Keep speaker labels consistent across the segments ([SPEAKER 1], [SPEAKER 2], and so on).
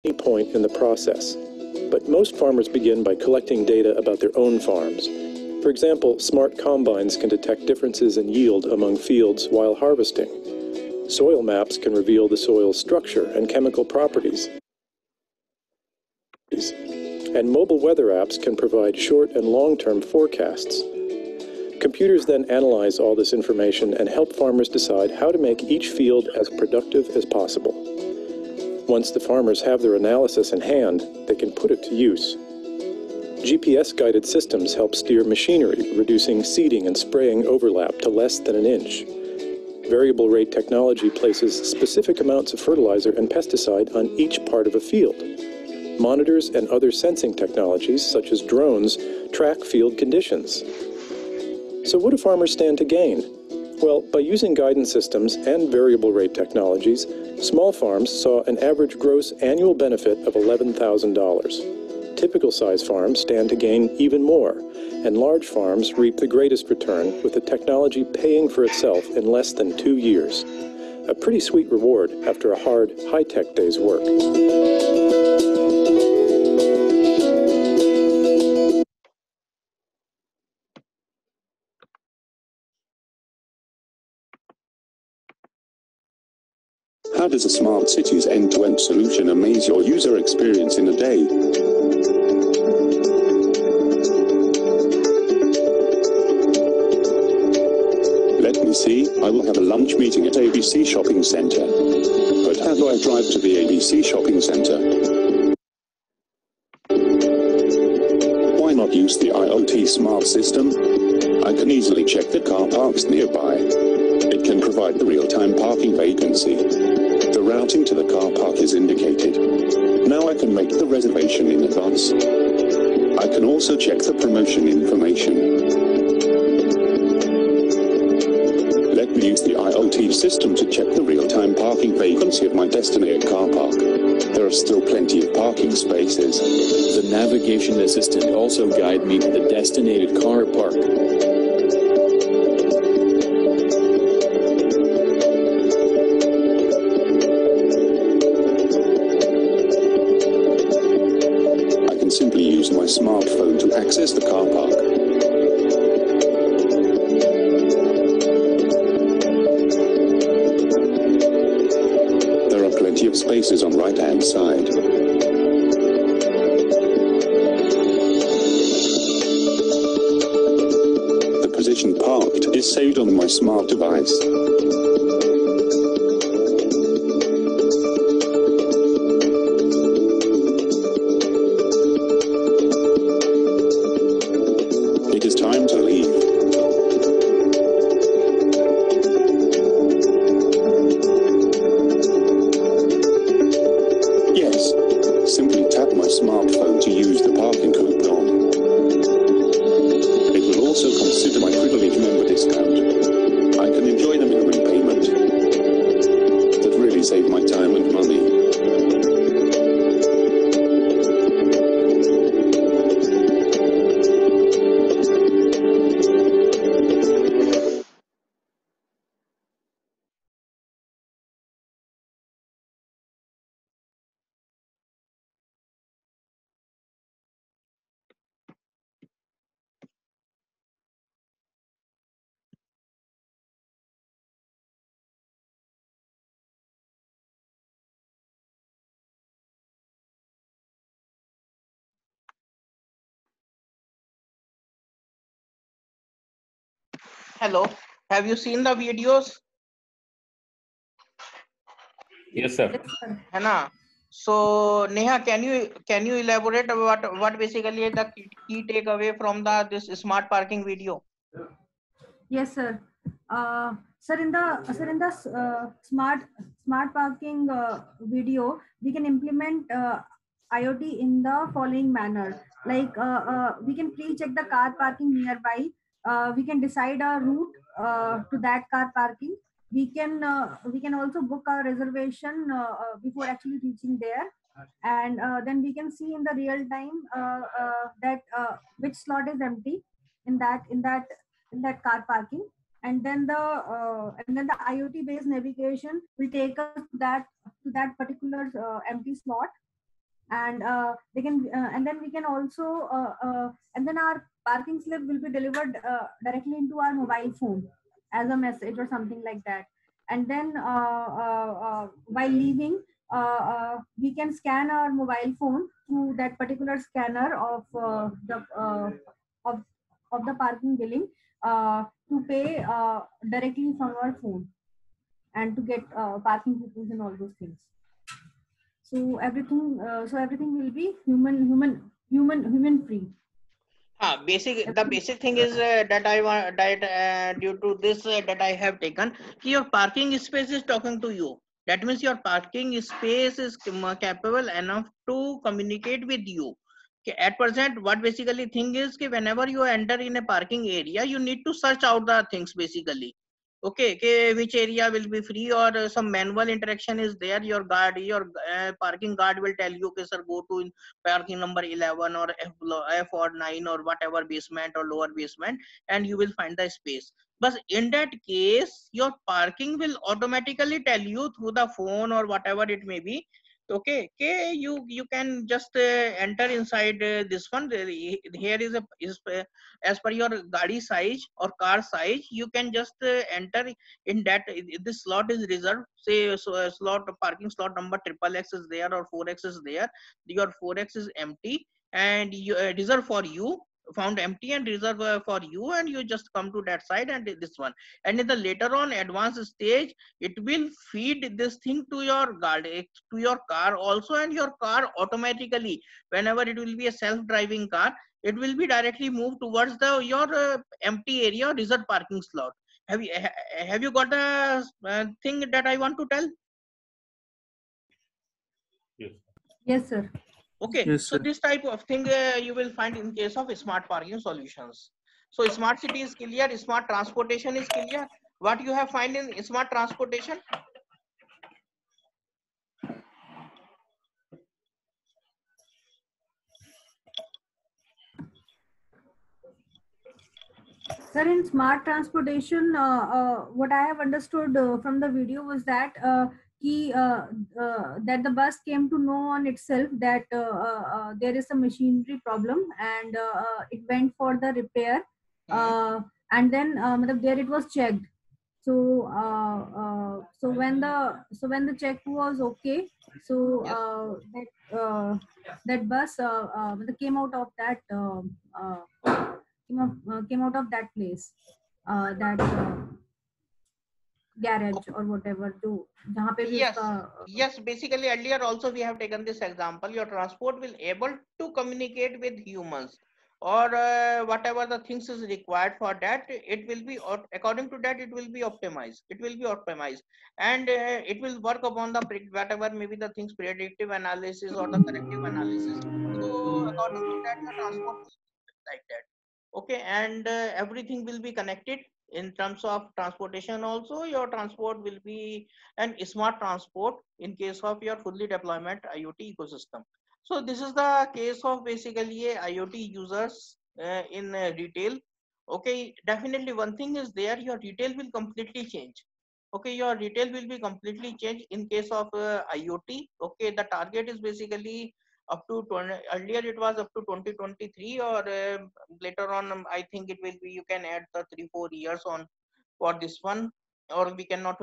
[SPEAKER 1] any point in the process. But most farmers begin by collecting data about their own farms. For example, smart combines can detect differences in yield among fields while harvesting. Soil maps can reveal the soil's structure and chemical properties. And mobile weather apps can provide short and long-term forecasts. Computers then analyze all this information and help farmers decide how to make each field as productive as possible. Once the farmers have their analysis in hand, they can put it to use. GPS-guided systems help steer machinery, reducing seeding and spraying overlap to less than an inch. Variable rate technology places specific amounts of fertilizer and pesticide on each part of a field. Monitors and other sensing technologies, such as drones, track field conditions. So what do farmers stand to gain? Well, by using guidance systems and variable rate technologies, small farms saw an average gross annual benefit of $11,000. Typical size farms stand to gain even more, and large farms reap the greatest return with the technology paying for itself in less than 2 years. A pretty sweet reward after a hard, high-tech day's work.
[SPEAKER 2] How does a smart cities end-to-end solution amaze your user experience in a day? Let me see, I will have a lunch meeting at ABC Shopping Center. But how do I drive to the ABC Shopping Center? Why not use the IoT smart system? I can easily check the car parks nearby. It can provide the real-time parking vacancy. The routing to the car park is indicated. Now I can make the reservation in advance. I can also check the promotion information. Let me use the IoT system to check the real-time parking vacancy of my designated car park. There are still plenty of parking spaces.
[SPEAKER 3] The navigation assistant also guides me to the designated car park.
[SPEAKER 2] Simply use my smartphone to access the car park. There are plenty of spaces on right-hand side. The position parked is saved on my smart device. It is time to leave. Yes, simply tap my smartphone to use the parking coupon. It will also consider my privilege member discount. I can enjoy them in repayment. That really saved my time and money.
[SPEAKER 4] Hello, have you seen the videos?
[SPEAKER 5] Yes, sir.
[SPEAKER 4] Hannah. So Neha, can you elaborate about what basically the key takeaway from this smart parking video?
[SPEAKER 6] Yes, sir. Sir, in the smart parking video, we can implement IoT in the following manner. Like we can pre-check the car parking nearby. We can decide a route to that car parking. We can also book a reservation before actually reaching there, and then we can see in the real time that which slot is empty in that car parking, and then the IoT based navigation will take us to that particular empty slot, and they can and then we can also and then our parking slip will be delivered directly into our mobile phone as a message or something like that. And then while leaving, we can scan our mobile phone through that particular scanner of of the parking billing to pay directly from our phone and to get parking coupons and all those things. So everything will be human free.
[SPEAKER 4] The basic thing is that I want that due to this that I have taken, your parking space is talking to you. That means your parking space is capable enough to communicate with you. Okay, at present, what basically thing is that whenever you enter in a parking area, you need to search out the things basically. Okay, which area will be free, or some manual interaction is there. Your parking guard will tell you, okay, sir, go to parking number 11 or F or 9 or whatever basement or lower basement, and you will find the space. But in that case, your parking will automatically tell you through the phone or whatever it may be. Okay, you can just enter inside this one. Here is as per your gadi size or car size, you can just enter in that. This slot is reserved, say, so slot parking slot number triple X is there or 4X is there. Your 4X is empty and you reserve for you, found empty and reserve for you, and you just come to that side and this one. And in the later on advanced stage, it will feed this thing to your to your car also, and your car automatically, whenever it will be a self-driving car, it will be directly moved towards the your empty area, reserved parking slot. Have you got the thing that I want to tell?
[SPEAKER 5] Yes.
[SPEAKER 6] Yes, sir.
[SPEAKER 4] Okay,
[SPEAKER 7] Yes,
[SPEAKER 4] so
[SPEAKER 7] sir.
[SPEAKER 4] this type of thing you will find in case of smart parking solutions. So smart city is clear, smart transportation is clear. What you have find in smart transportation?
[SPEAKER 6] Sir, in smart transportation, what I have understood from the video was that that the bus came to know on itself that there is a machinery problem, and it went for the repair, and then there it was checked. So when the check was okay, so that bus came out of that came out of that place, that garage or whatever, jahan pe bhi
[SPEAKER 4] Yes,
[SPEAKER 6] uska,
[SPEAKER 4] yes. Basically, earlier also we have taken this example. Your transport will able to communicate with humans, or whatever the things is required for that. It will be according to that. It will be optimized. It will be optimized, and it will work upon the whatever maybe the things predictive analysis or the corrective analysis. So according to that, your transport will be like that. Okay, and everything will be connected. In terms of transportation also, your transport will be an smart transport in case of your fully deployment IoT ecosystem. So this is the case of basically a IoT users in retail. Okay, definitely one thing is there, your retail will completely change. Okay, your retail will be completely changed in case of IoT. Okay, the target is basically up to 20, earlier it was up to 2023, or later on, I think it will be, you can add the 3-4 years on for this one, or we cannot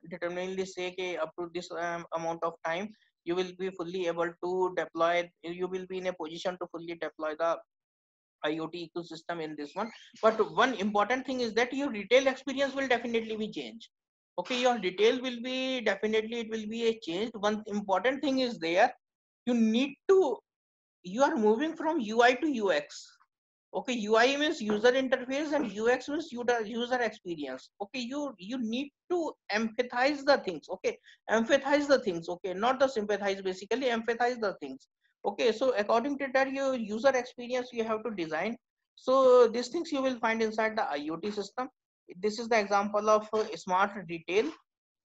[SPEAKER 4] determinedly say okay, up to this amount of time you will be fully able to deploy, you will be in a position to fully deploy the IoT ecosystem in this one. But one important thing is that your retail experience will definitely be changed. Okay, your retail will be definitely, it will be a change. One important thing is there, you need to, you are moving from UI to UX. Okay, UI means user interface and UX means user experience. Okay, you need to empathize the things. Okay, empathize the things. Okay, not the sympathize, basically empathize the things. Okay, so according to that, your user experience you have to design. So these things you will find inside the IoT system. This is the example of smart retail.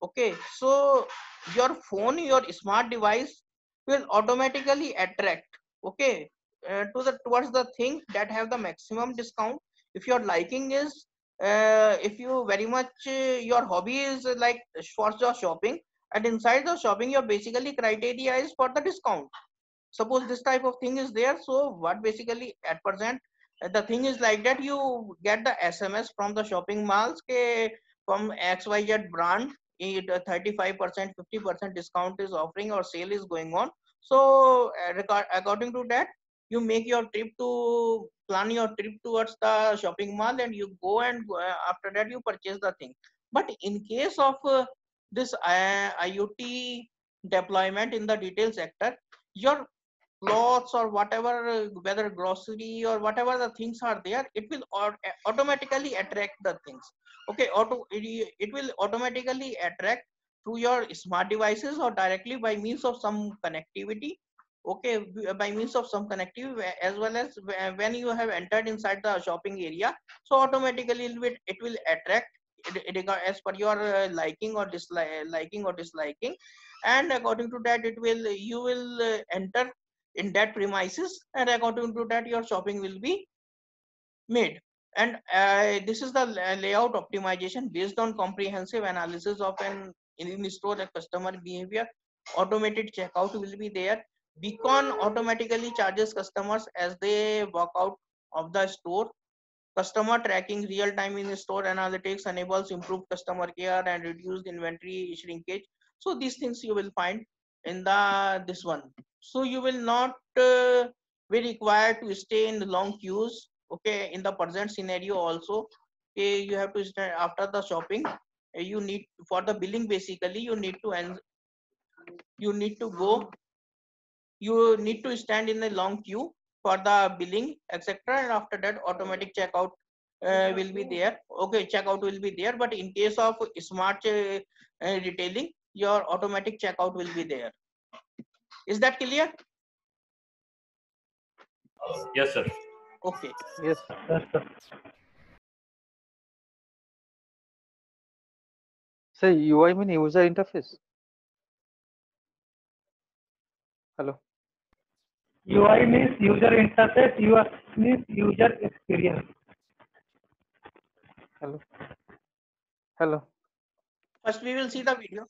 [SPEAKER 4] Okay, so your phone, your smart device will automatically attract, okay, to the towards the thing that have the maximum discount. If your liking is if you very much your hobby is like for your shopping, and inside the shopping your basically criteria is for the discount. Suppose this type of thing is there, so what basically at present the thing is like that, you get the SMS from the shopping malls from XYZ brand, 35% 50% discount is offering or sale is going on. So according to that, you make your trip to plan your trip towards the shopping mall, and you go, and after that you purchase the thing. But in case of this IoT deployment in the retail sector, your clothes or whatever, whether grocery or whatever the things are there, it will automatically attract the things. Okay, it will automatically attract through your smart devices or directly by means of some connectivity. Okay, by means of some connectivity, as well as when you have entered inside the shopping area, so automatically it will attract as per your liking or disliking, and according to that you will enter in that premises, and according to that your shopping will be made. And this is the layout optimization based on comprehensive analysis of an in-store customer behavior. Automated checkout will be there. Beacon automatically charges customers as they walk out of the store. Customer tracking, real-time in-store analytics enables improved customer care and reduced inventory shrinkage. So these things you will find in the this one. So you will not be required to stay in the long queues. Okay, in the present scenario also, okay, you have to stand after the shopping. You need for the billing basically. You need to go. You need to stand in a long queue for the billing, etc. And after that, automatic checkout will be there. Okay, checkout will be there. But in case of smart retailing, your automatic checkout will be there. Is that clear?
[SPEAKER 5] Yes, sir.
[SPEAKER 4] Okay.
[SPEAKER 7] Yes. So UI mean user interface. Hello.
[SPEAKER 8] UI means user interface, UX means user experience.
[SPEAKER 7] Hello. Hello.
[SPEAKER 4] First, we will see the video.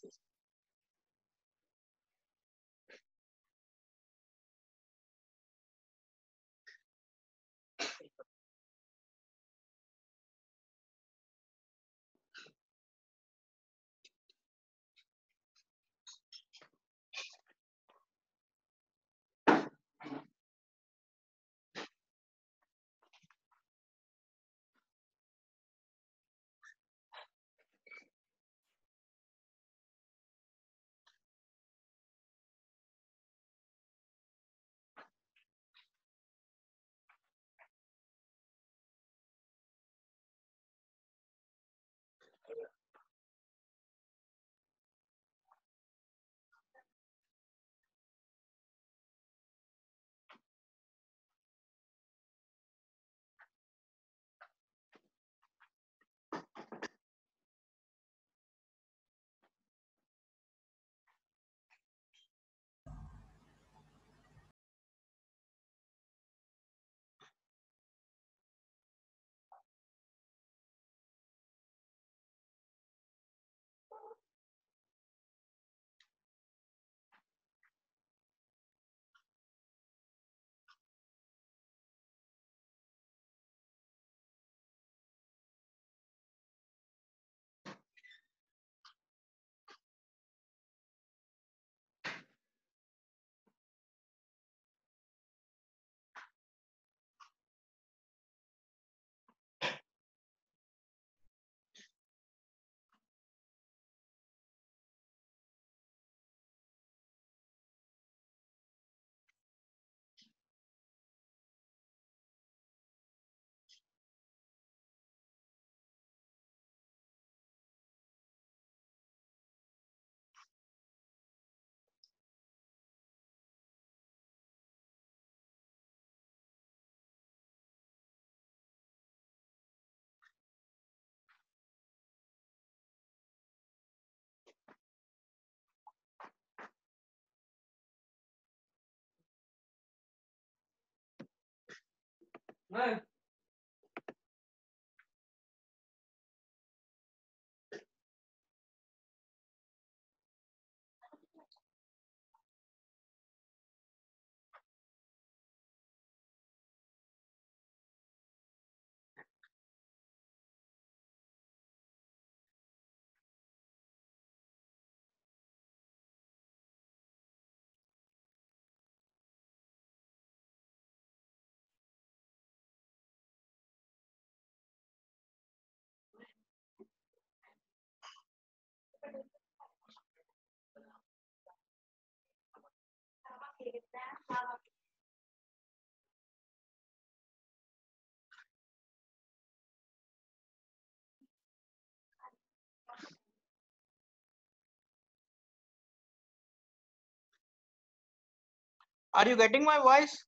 [SPEAKER 4] Are you getting my voice?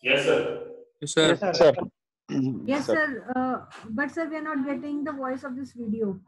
[SPEAKER 5] Yes, sir.
[SPEAKER 8] Yes,
[SPEAKER 7] Yes,
[SPEAKER 8] sir.
[SPEAKER 7] sir.
[SPEAKER 6] Yes, sir. But sir, we are not getting the voice of this video.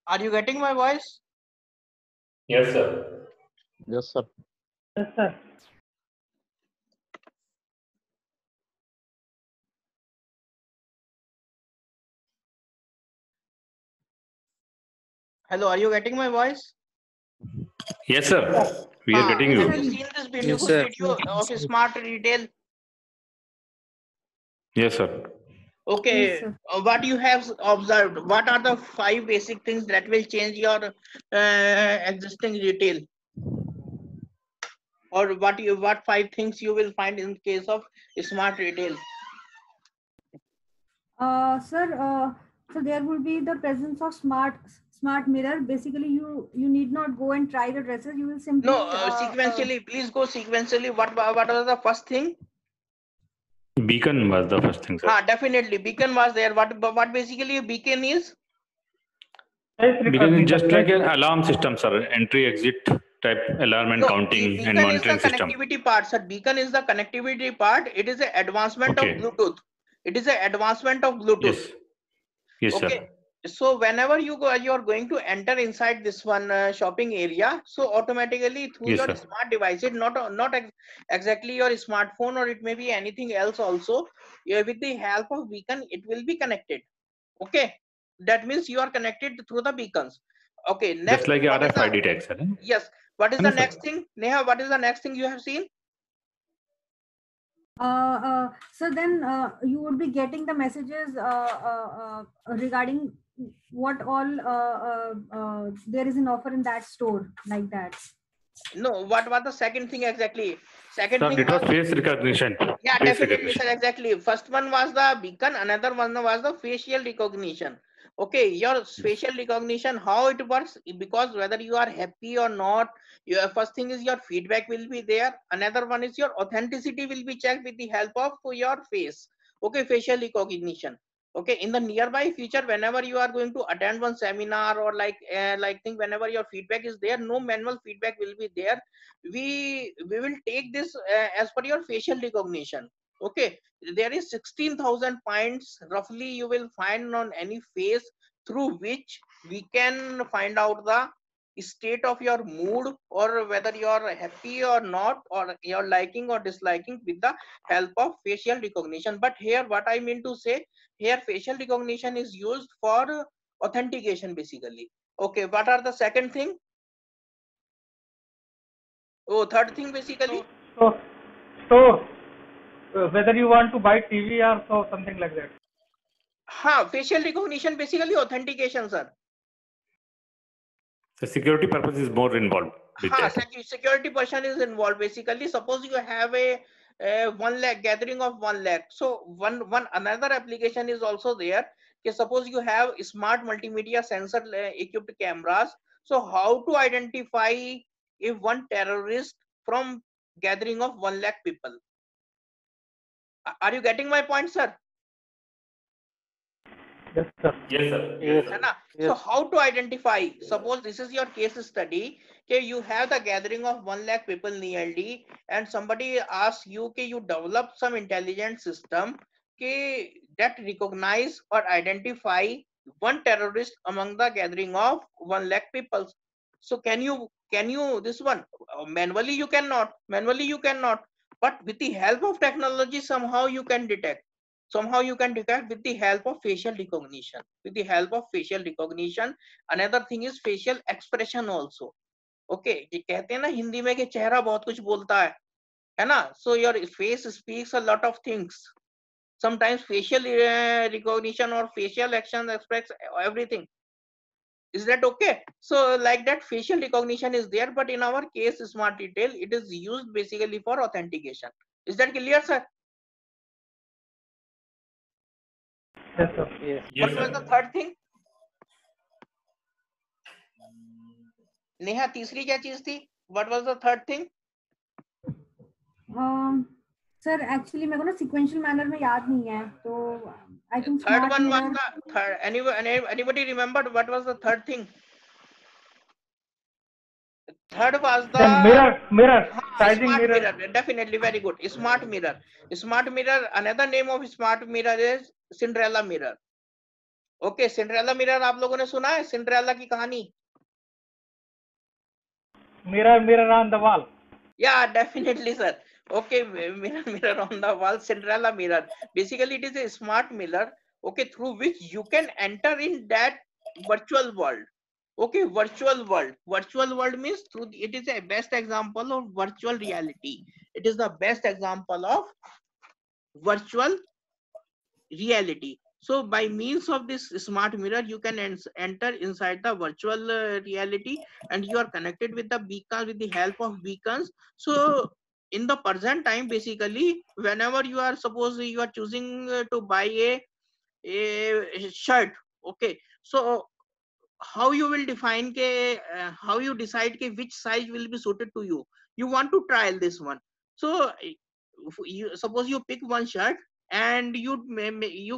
[SPEAKER 4] Are you getting my voice?
[SPEAKER 5] Yes, sir.
[SPEAKER 7] Yes, sir.
[SPEAKER 8] Yes, sir.
[SPEAKER 4] Hello, are you getting my voice?
[SPEAKER 5] Yes, sir. We are getting
[SPEAKER 4] Have
[SPEAKER 5] you.
[SPEAKER 4] you seen this
[SPEAKER 9] Yes,
[SPEAKER 4] beautiful
[SPEAKER 9] sir.
[SPEAKER 4] video of smart retail?
[SPEAKER 5] Yes, sir.
[SPEAKER 4] Okay,
[SPEAKER 6] Yes, sir.
[SPEAKER 4] what you have observed, what are the 5 basic things that will change your existing retail? Or what 5 things you will find in case of smart retail?
[SPEAKER 6] Sir, so there will be the presence of smart mirror. Basically, you need not go and try the dresses. You will simply
[SPEAKER 4] No, sequentially, please go sequentially. What are the first thing?
[SPEAKER 5] Beacon was the first thing, sir.
[SPEAKER 4] Definitely, beacon was there. What basically a beacon is?
[SPEAKER 5] Beacon is just like an alarm system, sir. Entry, exit type alarm and
[SPEAKER 4] No,
[SPEAKER 5] counting and
[SPEAKER 4] beacon is the
[SPEAKER 5] monitoring system.
[SPEAKER 4] connectivity part, sir. Beacon is the connectivity part. It is an advancement of
[SPEAKER 5] Okay.
[SPEAKER 4] Bluetooth. It is an advancement of Bluetooth.
[SPEAKER 5] Yes. Yes,
[SPEAKER 4] Okay.
[SPEAKER 5] sir.
[SPEAKER 4] So whenever you are going to enter inside this one shopping area, so automatically through
[SPEAKER 5] Yes,
[SPEAKER 4] your
[SPEAKER 5] sir.
[SPEAKER 4] smart devices, not exactly your smartphone, or it may be anything else also, with the help of beacon, it will be connected. Okay, that means you are connected through the beacons. Okay, next,
[SPEAKER 5] Just like
[SPEAKER 4] what is the,
[SPEAKER 5] RFID tag, sir.
[SPEAKER 4] yes, what is
[SPEAKER 5] Yes,
[SPEAKER 4] the
[SPEAKER 5] sir.
[SPEAKER 4] next thing, Neha? What is the next thing you have seen?
[SPEAKER 6] so then you would be getting the messages regarding what all there is an offer in that store, like that.
[SPEAKER 4] No, what was the second thing exactly? Second
[SPEAKER 5] Sir,
[SPEAKER 4] thing
[SPEAKER 5] it was
[SPEAKER 4] was,
[SPEAKER 5] face recognition.
[SPEAKER 4] yeah,
[SPEAKER 5] Face
[SPEAKER 4] definitely, sir,
[SPEAKER 5] recognition.
[SPEAKER 4] exactly. First one was the beacon, another one was the facial recognition. Okay, your facial recognition, how it works, because whether you are happy or not, your first thing is your feedback will be there. Another one is your authenticity will be checked with the help of your face. Okay, facial recognition. Okay, in the nearby future, whenever you are going to attend one seminar or like thing, whenever your feedback is there, no manual feedback will be there. We will take this as per your facial recognition. Okay, there is 16,000 points roughly you will find on any face through which we can find out the state of your mood, or whether you are happy or not, or you're liking or disliking, with the help of facial recognition. But here what I mean to say, here facial recognition is used for authentication basically. Okay, what are the second thing? Oh, third thing basically.
[SPEAKER 8] So whether you want to buy TV or so, something like that.
[SPEAKER 4] Facial recognition basically authentication, sir.
[SPEAKER 5] The security purpose is more involved with that.
[SPEAKER 4] Security portion is involved basically. Suppose you have a 1 lakh gathering of 1 lakh. So one another application is also there. Okay, suppose you have smart multimedia sensor equipped cameras. So how to identify if one terrorist from gathering of 1 lakh people? Are you getting my point, sir?
[SPEAKER 8] Yes, sir.
[SPEAKER 5] Yes, sir. Yes, sir.
[SPEAKER 4] So how to identify? Suppose this is your case study. Okay, you have the gathering of 1 lakh people nearly, and somebody asks you, okay, you develop some intelligent system, okay, that recognize or identify one terrorist among the gathering of 1 lakh people. So can you this one manually? You cannot. But with the help of technology, somehow you can detect. With the help of facial recognition. Another thing is facial expression also. Okay, ये कहते हैं ना हिंदी में कि चेहरा बहुत कुछ बोलता है ना? So your face speaks a lot of things. Sometimes facial recognition or facial action express everything. Is that okay? So like that, facial recognition is there, but in our case, Smart Retail, it is used basically for authentication. Is that clear, sir?
[SPEAKER 8] Yes, sir. Yes.
[SPEAKER 4] What was the third thing? Neha तीसरी क्या चीज थी? What was the third thing?
[SPEAKER 6] Sir, actually मेरे को ना sequential manner में याद नहीं है, तो I think
[SPEAKER 4] third one was the third. Anybody remembered what was the third thing? Third was the
[SPEAKER 8] mirror. Sizing
[SPEAKER 4] smart
[SPEAKER 8] mirror.
[SPEAKER 4] Definitely, very good. Smart mirror. Another name of smart mirror is Cinderella mirror. Okay, Cinderella mirror आप लोगों ने सुना है? Cinderella की कहानी?
[SPEAKER 8] Mirror on the wall.
[SPEAKER 4] Yeah, definitely, sir. Okay, mirror on the wall, Cinderella mirror. Basically, it is a smart mirror, okay, through which you can enter in that virtual world. Okay, virtual world means through it is a best example of virtual reality. It is the best example of virtual reality. So by means of this smart mirror, you can enter inside the virtual reality, and you are connected with the beacons with the help of beacons. So in the present time, basically, whenever you are, suppose you are choosing to buy a shirt, okay, so how you will define how you decide which size will be suited to you? You want to trial this one. So you suppose you pick one shirt and you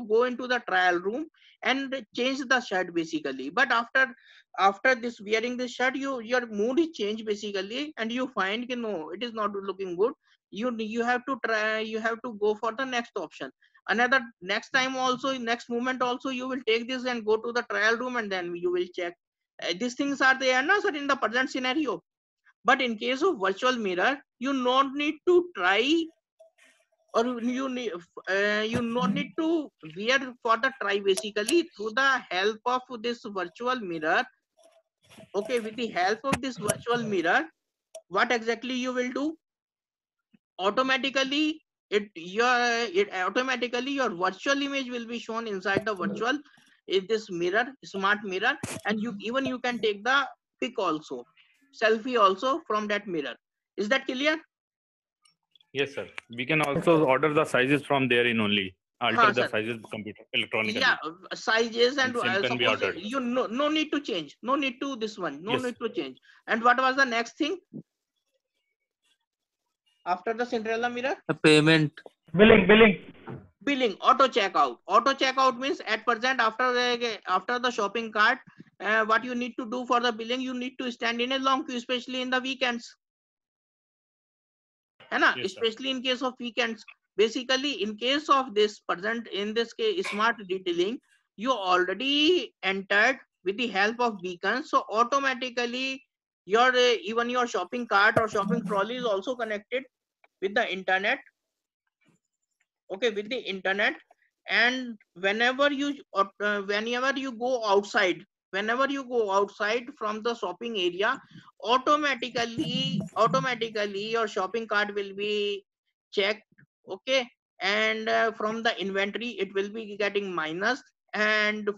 [SPEAKER 4] go into the trial room and change the shirt basically. But after this wearing this shirt, your mood is changed basically, and you find no, it is not looking good. You have to try. You have to go for the next option. Another next time also, next moment also, you will take this and go to the trial room, and then you will check. These things are there, no, sir, in the present scenario. But in case of virtual mirror, you not need to try, or you not need to wear for the try basically. Through the help of this virtual mirror, okay, with the help of this virtual mirror, what exactly you will do? Automatically your virtual image will be shown inside the virtual in this mirror, smart mirror, and you can take the pic also, selfie also from that mirror. Is that clear?
[SPEAKER 5] Yes, sir. We can also order the sizes from there in only. Alter the sizes computer electronically.
[SPEAKER 4] Yeah, sizes and
[SPEAKER 5] can be ordered.
[SPEAKER 4] You no need to change. No need to this one. No need to change. And what was the next thing? After the Cinderella mirror?
[SPEAKER 7] The payment.
[SPEAKER 4] Billing, auto checkout. Auto checkout means at present after the shopping cart, what you need to do for the billing, you need to stand in a long queue, especially in the weekends. Yes, especially in case of weekends. Basically, in case of this present, in this case, smart detailing, you already entered with the help of beacon, so automatically your even your shopping cart or shopping trolley is also connected with the internet. Okay, with the internet. And whenever you go outside, whenever you go outside from the shopping area, automatically your shopping cart will be checked. Okay, and from the inventory it will be getting minus, and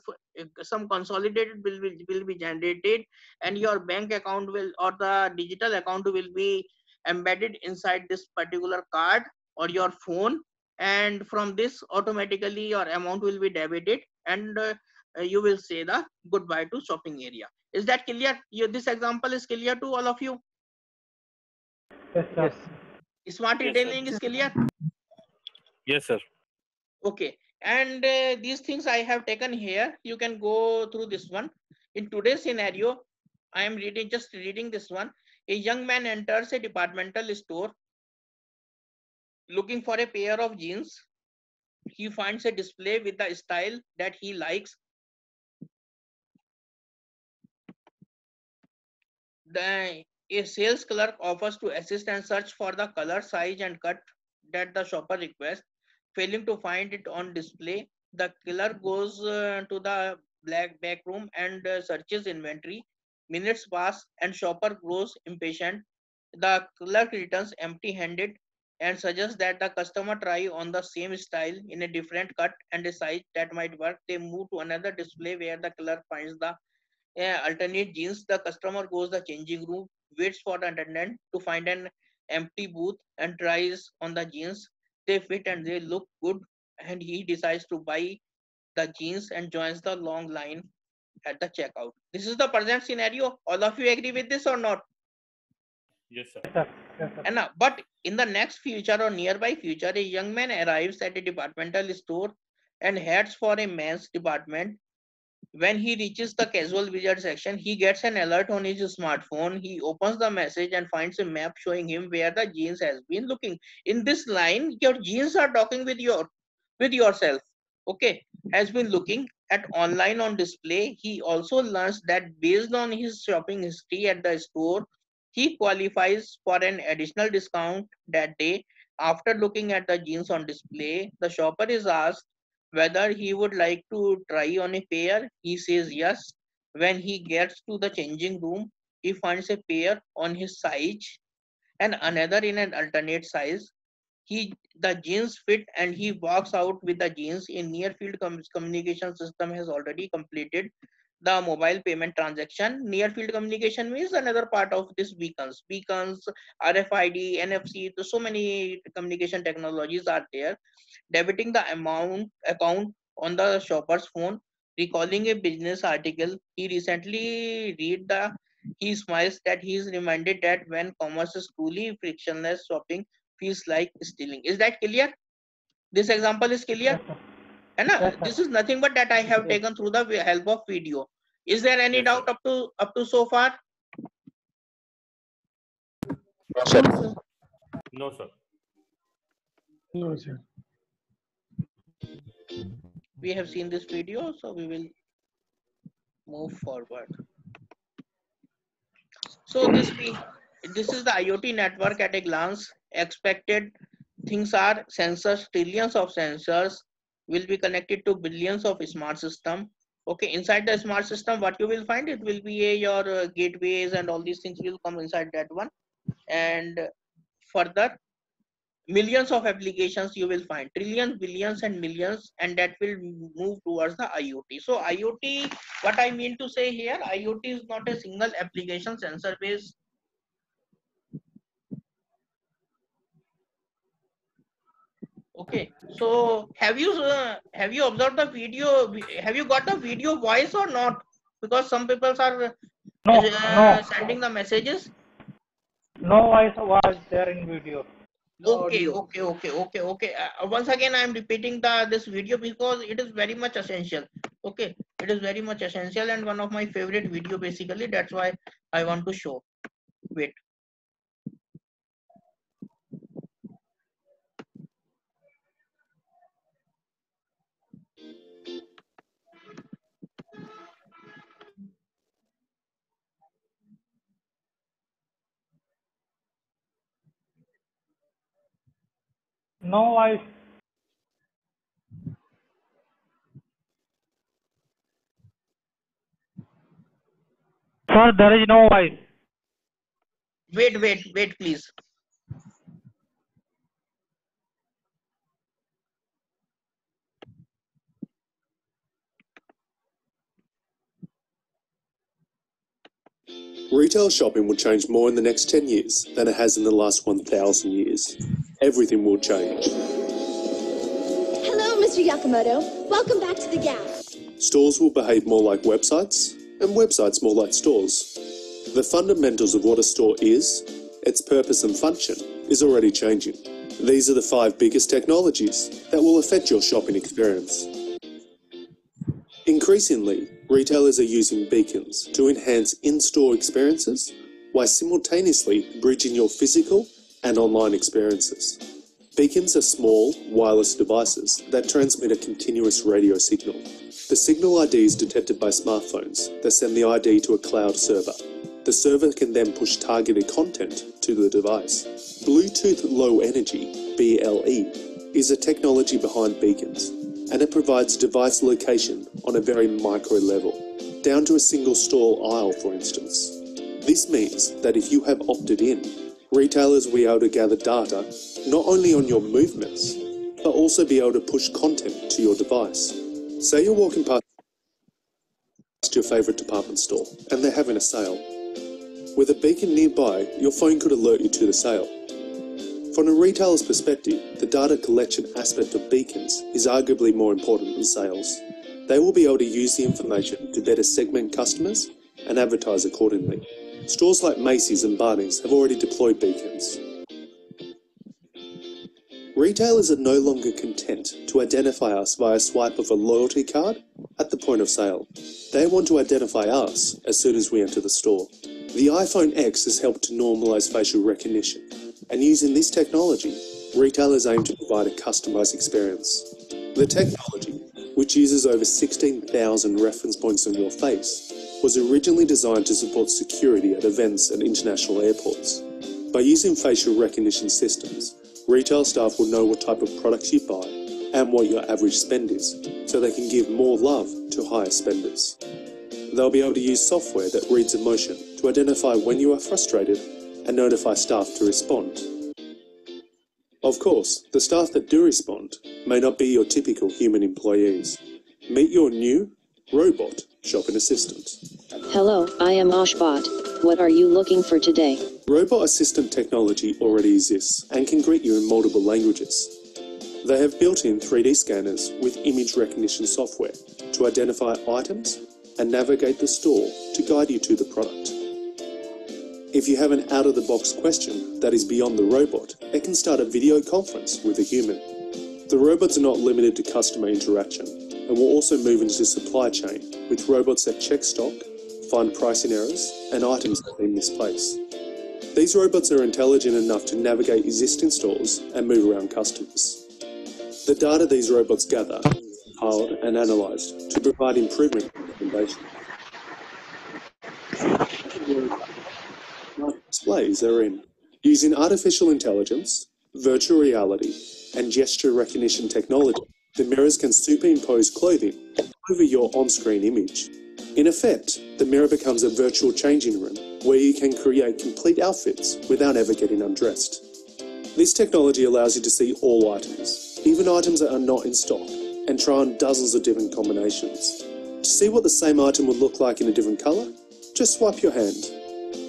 [SPEAKER 4] some consolidated will be generated, and your bank account will, or the digital account will be embedded inside this particular card or your phone, and from this automatically your amount will be debited, and you will say the goodbye to shopping area. Is that clear? This example is clear to all of you?
[SPEAKER 8] Yes, sir.
[SPEAKER 7] Yes.
[SPEAKER 4] Smart
[SPEAKER 5] Yes, sir.
[SPEAKER 4] retailing is clear?
[SPEAKER 5] Yes, sir.
[SPEAKER 4] Okay, and these things I have taken here, you can go through this one. In today's scenario, I am just reading this one. A young man enters a departmental store looking for a pair of jeans. He finds a display with the style that he likes. A sales clerk offers to assist and search for the color, size, and cut that the shopper requests. Failing to find it on display, the clerk goes to the back room and searches inventory. Minutes pass and shopper grows impatient. The clerk returns empty-handed and suggests that the customer try on the same style in a different cut and a size that might work. They move to another display where the clerk finds the alternate jeans. The customer goes the changing room, waits for the attendant to find an empty booth and tries on the jeans. They fit and they look good, and he decides to buy the jeans and joins the long line at the checkout. This is the present scenario. All of you agree with this or not?
[SPEAKER 5] Yes, sir.
[SPEAKER 8] Yes, sir. Yes, sir.
[SPEAKER 4] And but in the next future or nearby future, a young man arrives at a departmental store and heads for a men's department. When he reaches the casual widget section, he gets an alert on his smartphone. He opens the message and finds a map showing him where the jeans has been looking. In this line, your jeans are talking with yourself. Okay, has been looking at online on display. He also learns that based on his shopping history at the store, he qualifies for an additional discount that day. After looking at the jeans on display, the shopper is asked whether he would like to try on a pair. He says yes. When he gets to the changing room, he finds a pair on his size and another in an alternate size. The jeans fit and he walks out with the jeans. A near field communication system has already completed the mobile payment transaction. Near field communication means another part of this beacons, RFID, NFC. So many communication technologies are there. Debiting the account on the shopper's phone, recalling a business article he recently read. He smiles that he is reminded that when commerce is truly frictionless, shopping feels like stealing. Is that clear? This example is clear?
[SPEAKER 8] Yes, sir.
[SPEAKER 4] And
[SPEAKER 8] Yes, sir.
[SPEAKER 4] this is nothing but that I have
[SPEAKER 7] Yes.
[SPEAKER 4] taken through the help of video. Is there any
[SPEAKER 5] Yes,
[SPEAKER 4] doubt
[SPEAKER 5] sir.
[SPEAKER 4] up to so far?
[SPEAKER 6] No, sir.
[SPEAKER 5] No, sir.
[SPEAKER 8] No, sir.
[SPEAKER 4] We have seen this video, so we will move forward. So this is the IoT network at a glance. Expected things are sensors, trillions of sensors will be connected to billions of smart system. Okay, inside the smart system, what you will find, it will be your gateways and all these things will come inside that one. And further, millions of applications you will find, trillions, billions, and millions, and that will move towards the IoT. So IoT, what I mean to say here, IoT is not a single application sensor based. Okay, so have you observed the video? Have you got the video voice or not? Because some people are
[SPEAKER 8] No,
[SPEAKER 4] sending the messages.
[SPEAKER 8] no voice was there in video.
[SPEAKER 4] Okay. Once again, I am repeating this video because it is very much essential. Okay, it is very much essential and one of my favorite video basically. That's why I want to show. Wait.
[SPEAKER 8] No voice. Sir, there is no voice.
[SPEAKER 4] Wait, please.
[SPEAKER 9] Retail shopping will change more in the next 10 years than it has in the last 1,000 years. Everything will change.
[SPEAKER 10] Hello, Mr. Yakamoto. Welcome back to the Gap.
[SPEAKER 9] Stores will behave more like websites, and websites more like stores. The fundamentals of what a store is, its purpose and function, is already changing. These are the 5 biggest technologies that will affect your shopping experience. Increasingly, retailers are using beacons to enhance in-store experiences while simultaneously bridging your physical and online experiences. Beacons are small, wireless devices that transmit a continuous radio signal. The signal ID is detected by smartphones that send the ID to a cloud server. The server can then push targeted content to the device. Bluetooth Low Energy, BLE, is a technology behind beacons, and it provides device location on a very micro level, down to a single store aisle, for instance. This means that if you have opted in, retailers will be able to gather data not only on your movements, but also be able to push content to your device. Say you're walking past your favourite department store and they're having a sale. With a beacon nearby, your phone could alert you to the sale. From a retailer's perspective, the data collection aspect of beacons is arguably more important than sales. They will be able to use the information to better segment customers and advertise accordingly. Stores like Macy's and Barney's have already deployed beacons. Retailers are no longer content to identify us via swipe of a loyalty card at the point of sale. They want to identify us as soon as we enter the store. The iPhone X has helped to normalise facial recognition, and using this technology, retailers aim to provide a customised experience. The technology, which uses over 16,000 reference points on your face, was originally designed to support security at events and international airports. By using facial recognition systems, retail staff will know what type of products you buy and what your average spend is, so they can give more love to higher spenders. They'll be able to use software that reads emotion to identify when you are frustrated and notify staff to respond. Of course, the staff that do respond may not be your typical human employees. Meet your new robot shopping assistant.
[SPEAKER 11] Hello, I am Oshbot. What are you looking for today?
[SPEAKER 9] Robot assistant technology already exists and can greet you in multiple languages. They have built-in 3D scanners with image recognition software to identify items and navigate the store to guide you to the product. If you have an out-of-the-box question that is beyond the robot, it can start a video conference with a human. The robots are not limited to customer interaction and will also move into the supply chain with robots that check stock, find pricing errors and items that have been misplaced. These robots are intelligent enough to navigate existing stores and move around customers. The data these robots gather is compiled and analysed to provide improvement recommendations. Displays are in. Using artificial intelligence, virtual reality, and gesture recognition technology, the mirrors can superimpose clothing over your on-screen image. In effect, the mirror becomes a virtual changing room where you can create complete outfits without ever getting undressed. This technology allows you to see all items, even items that are not in stock, and try on dozens of different combinations. To see what the same item would look like in a different colour, just swipe your hand.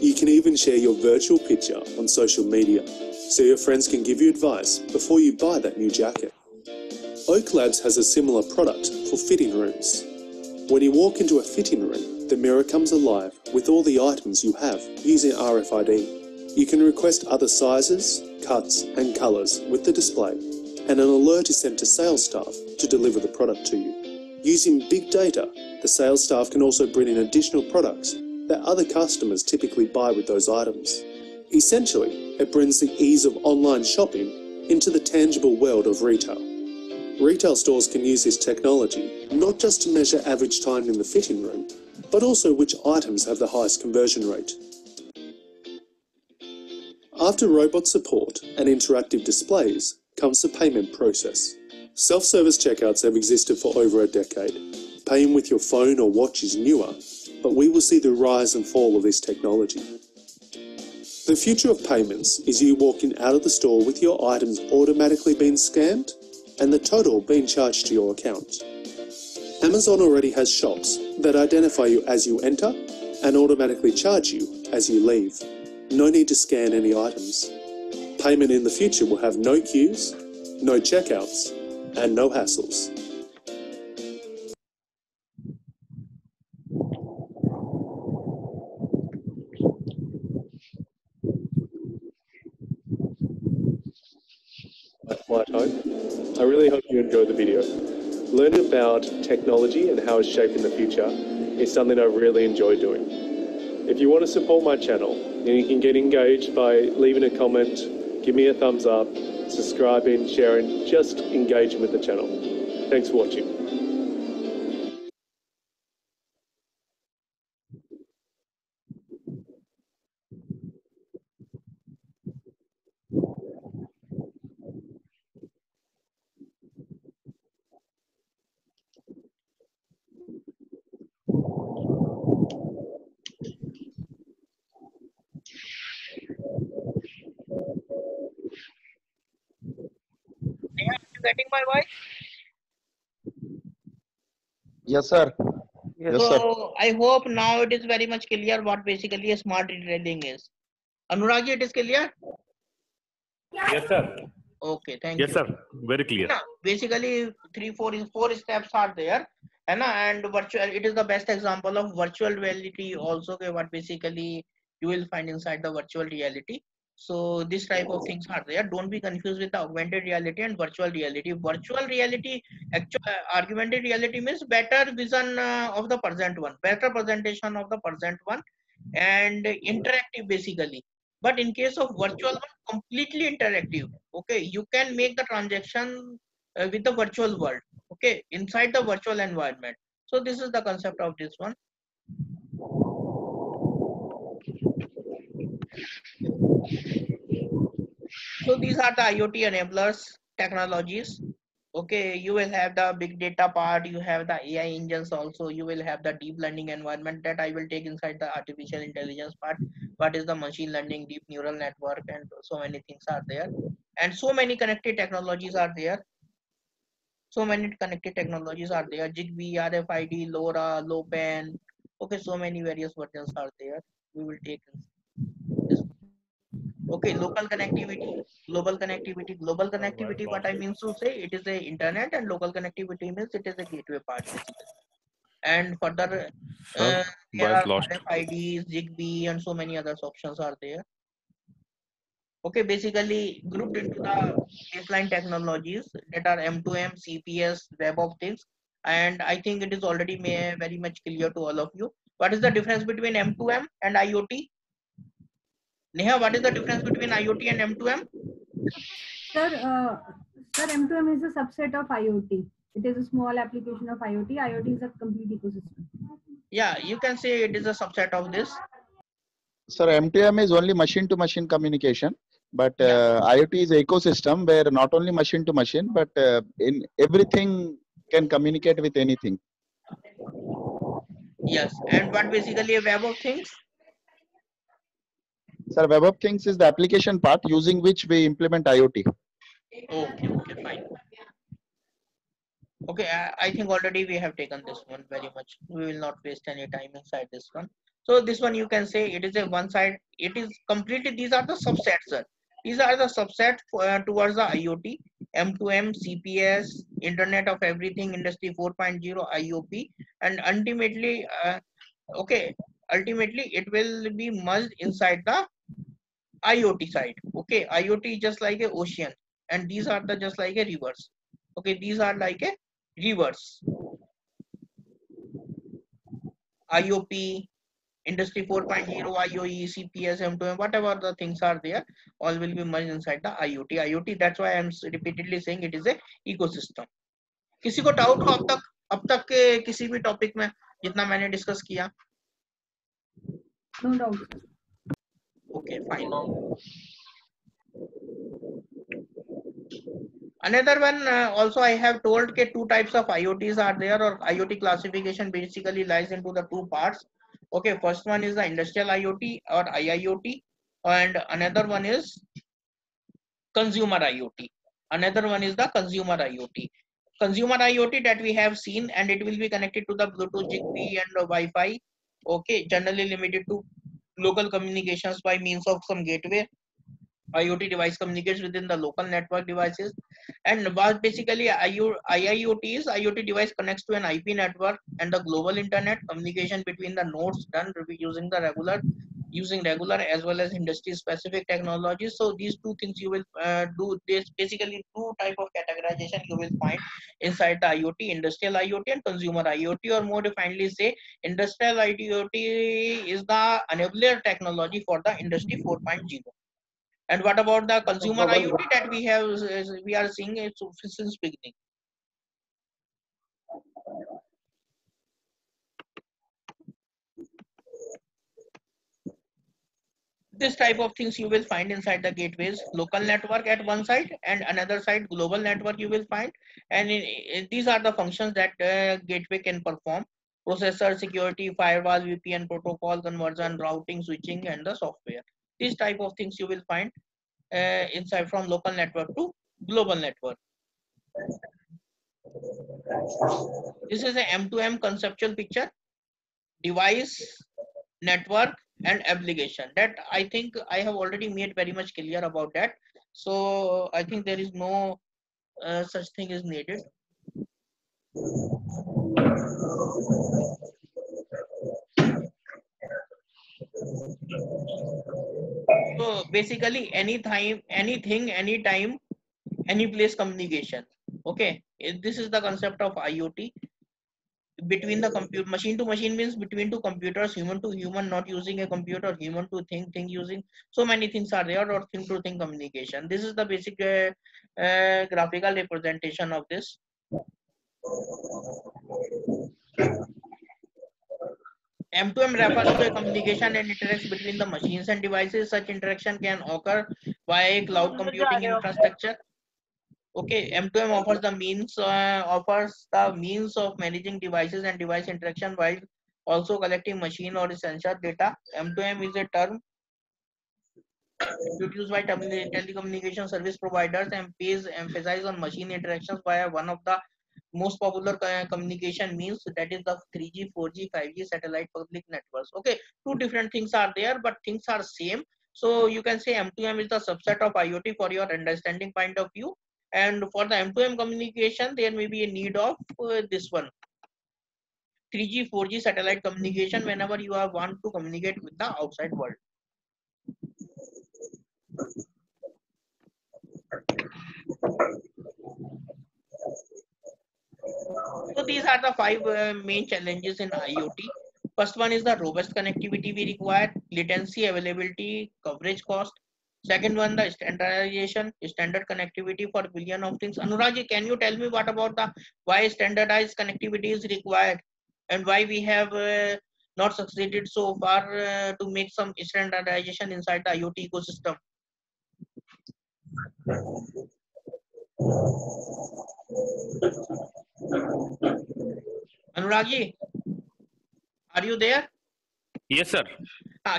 [SPEAKER 9] You can even share your virtual picture on social media, so your friends can give you advice before you buy that new jacket. Oak Labs has a similar product for fitting rooms. When you walk into a fitting room, the mirror comes alive with all the items you have using RFID. You can request other sizes, cuts and colours with the display, and an alert is sent to sales staff to deliver the product to you. Using big data, the sales staff can also bring in additional products that other customers typically buy with those items. Essentially, it brings the ease of online shopping into the tangible world of retail. Retail stores can use this technology not just to measure average time in the fitting room, but also which items have the highest conversion rate. After robot support and interactive displays comes the payment process. Self-service checkouts have existed for over a decade. Paying with your phone or watch is newer, but we will see the rise and fall of this technology. The future of payments is you walking out of the store with your items automatically being scanned and the total being charged to your account. Amazon already has shops that identify you as you enter and automatically charge you as you leave. No need to scan any items. Payment in the future will have no queues, no checkouts, and no hassles.
[SPEAKER 1] Smart Home. I really hope you enjoyed the video. Learning about technology and how it's shaping the future is something I really enjoy doing. If you want to support my channel, then you can get engaged by leaving a comment, give me a thumbs up, subscribing, sharing, just engaging with the channel. Thanks for watching.
[SPEAKER 4] Are you getting my voice?
[SPEAKER 12] Yes, sir. Yes, sir.
[SPEAKER 4] So I hope now it is very much clear what basically a smart retailing is. Anurag, it is clear?
[SPEAKER 5] Yes, sir.
[SPEAKER 4] Okay, thank
[SPEAKER 5] Yes,
[SPEAKER 4] you.
[SPEAKER 5] sir. Very clear.
[SPEAKER 4] Basically, four steps are there, and virtual. It is the best example of virtual reality. Also, what basically you will find inside the virtual reality. So this type of things are there. Don't be confused with the augmented reality and virtual reality. Virtual reality, actual augmented reality means better vision of the present one, better presentation of the present one, and interactive basically. But in case of virtual one, completely interactive. Okay, you can make the transaction with the virtual world. Okay, inside the virtual environment. So this is the concept of this one. So these are the IoT enablers technologies. Okay, you will have the big data part, you have the AI engines also, you will have the deep learning environment that I will take inside the artificial intelligence part. What is the machine learning, deep neural network, and so many things are there. And so many connected technologies are there. So many connected technologies are there. Zigbee, RFID, LoRa, LoWPAN. Okay, so many various versions are there. We will take this. Okay, local connectivity, global connectivity. Global connectivity, what I mean to say, it is a internet, and local connectivity means it is a gateway part basically. And further,
[SPEAKER 5] Sir,
[SPEAKER 4] there
[SPEAKER 5] voice
[SPEAKER 4] are
[SPEAKER 5] lost.
[SPEAKER 4] RFIDs, Zigbee, and so many other options are there. Okay, basically grouped into the baseline technologies that are M2M, CPS, Web of Things, and I think it is already very much clear to all of you. What is the difference between M2M and IoT? Neha, what is the difference between IoT and M2M?
[SPEAKER 6] Sir, M2M is a subset of IoT. It is a small application of IoT. IoT is a complete ecosystem.
[SPEAKER 4] Yeah, you can say it is a subset of this.
[SPEAKER 12] Sir, M2M is only machine-to-machine communication, but IoT is an ecosystem where not only machine-to-machine, but in everything can communicate with anything.
[SPEAKER 4] Yes, and what basically a Web of Things?
[SPEAKER 12] Sir, Web of Things is the application part using which we implement IoT.
[SPEAKER 4] Okay, fine. Okay, I think already we have taken this one very much. We will not waste any time inside this one. So this one you can say it is a one side. It is completely, these are the subsets, sir. These are the subset towards the IoT, M2M, CPS, Internet of Everything, Industry 4.0, IOP, and ultimately, ultimately it will be merged inside the IoT side. Okay, IoT is just like a ocean, and these are the just like a rivers. Okay, these are like a rivers. IOP, Industry 4.0, IoE, CPS, M2M, whatever the things are there, all will be merged inside the IoT. IoT, that's why I'm repeatedly saying it is a ecosystem. किसी को doubt हो अब तक के किसी भी topic में जितना मैंने डिस्कस किया?
[SPEAKER 6] No doubt.
[SPEAKER 4] Okay, fine. Another one also I have told that two types of IoTs are there, or IoT classification basically lies into the two parts. Okay, first one is the industrial IoT or IIoT, and another one is consumer IoT. Another one is the consumer IoT. Consumer IoT that we have seen, and it will be connected to the Bluetooth, Zigbee, and Wi-Fi. Okay, generally limited to local communications by means of some gateway. IoT device communicates within the local network devices, and what basically IIoT is, IoT device connects to an IP network and the global internet. Communication between the nodes done using regular as well as industry specific technologies. So these two things you will do. This basically two type of categorization you will find inside the IoT: industrial IoT and consumer IoT, or more definedly say industrial IoT is the enabler technology for the industry 4.0. And what about the consumer IoT that we are seeing it since beginning? This type of things you will find inside the gateways: local network at one side, and another side global network you will find. And these are the functions that gateway can perform: processor, security, firewall, VPN, protocol, conversion, routing, switching, and the software. These type of things you will find inside from local network to global network. This is a M2M conceptual picture: device, network, and application. That I think I have already made very much clear about that. So I think there is no such thing is needed. So basically anytime, anything, anytime, any place communication. Okay, this is the concept of IoT. Between the computer, machine to machine means between two computers, human to human, not using a computer, human to thing using. So many things are there, or thing to thing communication. This is the basic graphical representation of this. M2M refers to a communication and interaction between the machines and devices. Such interaction can occur via cloud computing infrastructure. Okay, M2M offers the means of managing devices and device interaction while also collecting machine or sensor data. M2M is a term introduced by telecommunication service providers and pays emphasis on machine interactions via one of the most popular communication means, that is the 3G, 4G, 5G satellite public networks. Okay, two different things are there, but things are same. So you can say M2M is the subset of IoT for your understanding point of view. And for the M2M communication, there may be a need of this one: 3G, 4G satellite communication whenever you want to communicate with the outside world. So these are the five main challenges in IoT. First one is the robust connectivity we require: latency, availability, coverage, cost. Second one, the standardization, standard connectivity for billion of things. Anurag, can you tell me what about the why standardized connectivity is required and why we have not succeeded so far to make some standardization inside the IoT ecosystem? Anurag, are you there?
[SPEAKER 5] Yes, sir.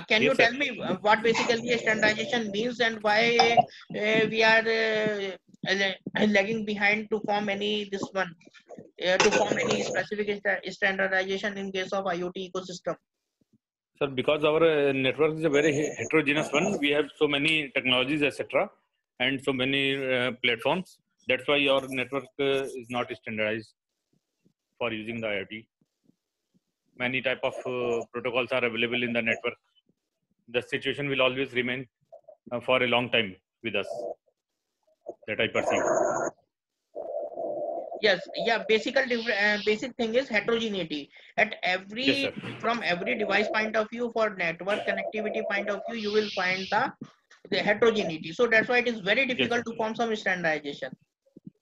[SPEAKER 4] Can you tell me what basically standardization means and why we are lagging behind to form any specific standardization in case of IoT ecosystem?
[SPEAKER 5] Sir, because our network is a very heterogeneous one, we have so many technologies, etc., and so many platforms. That's why your network is not standardized for using the IoT. Many type of protocols are available in the network. The situation will always remain for a long time with us. That I perceive.
[SPEAKER 4] Yes, yeah. Basic thing is heterogeneity. At from every device point of view, for network connectivity point of view, you will find the heterogeneity. So that's why it is very difficult to form some standardization.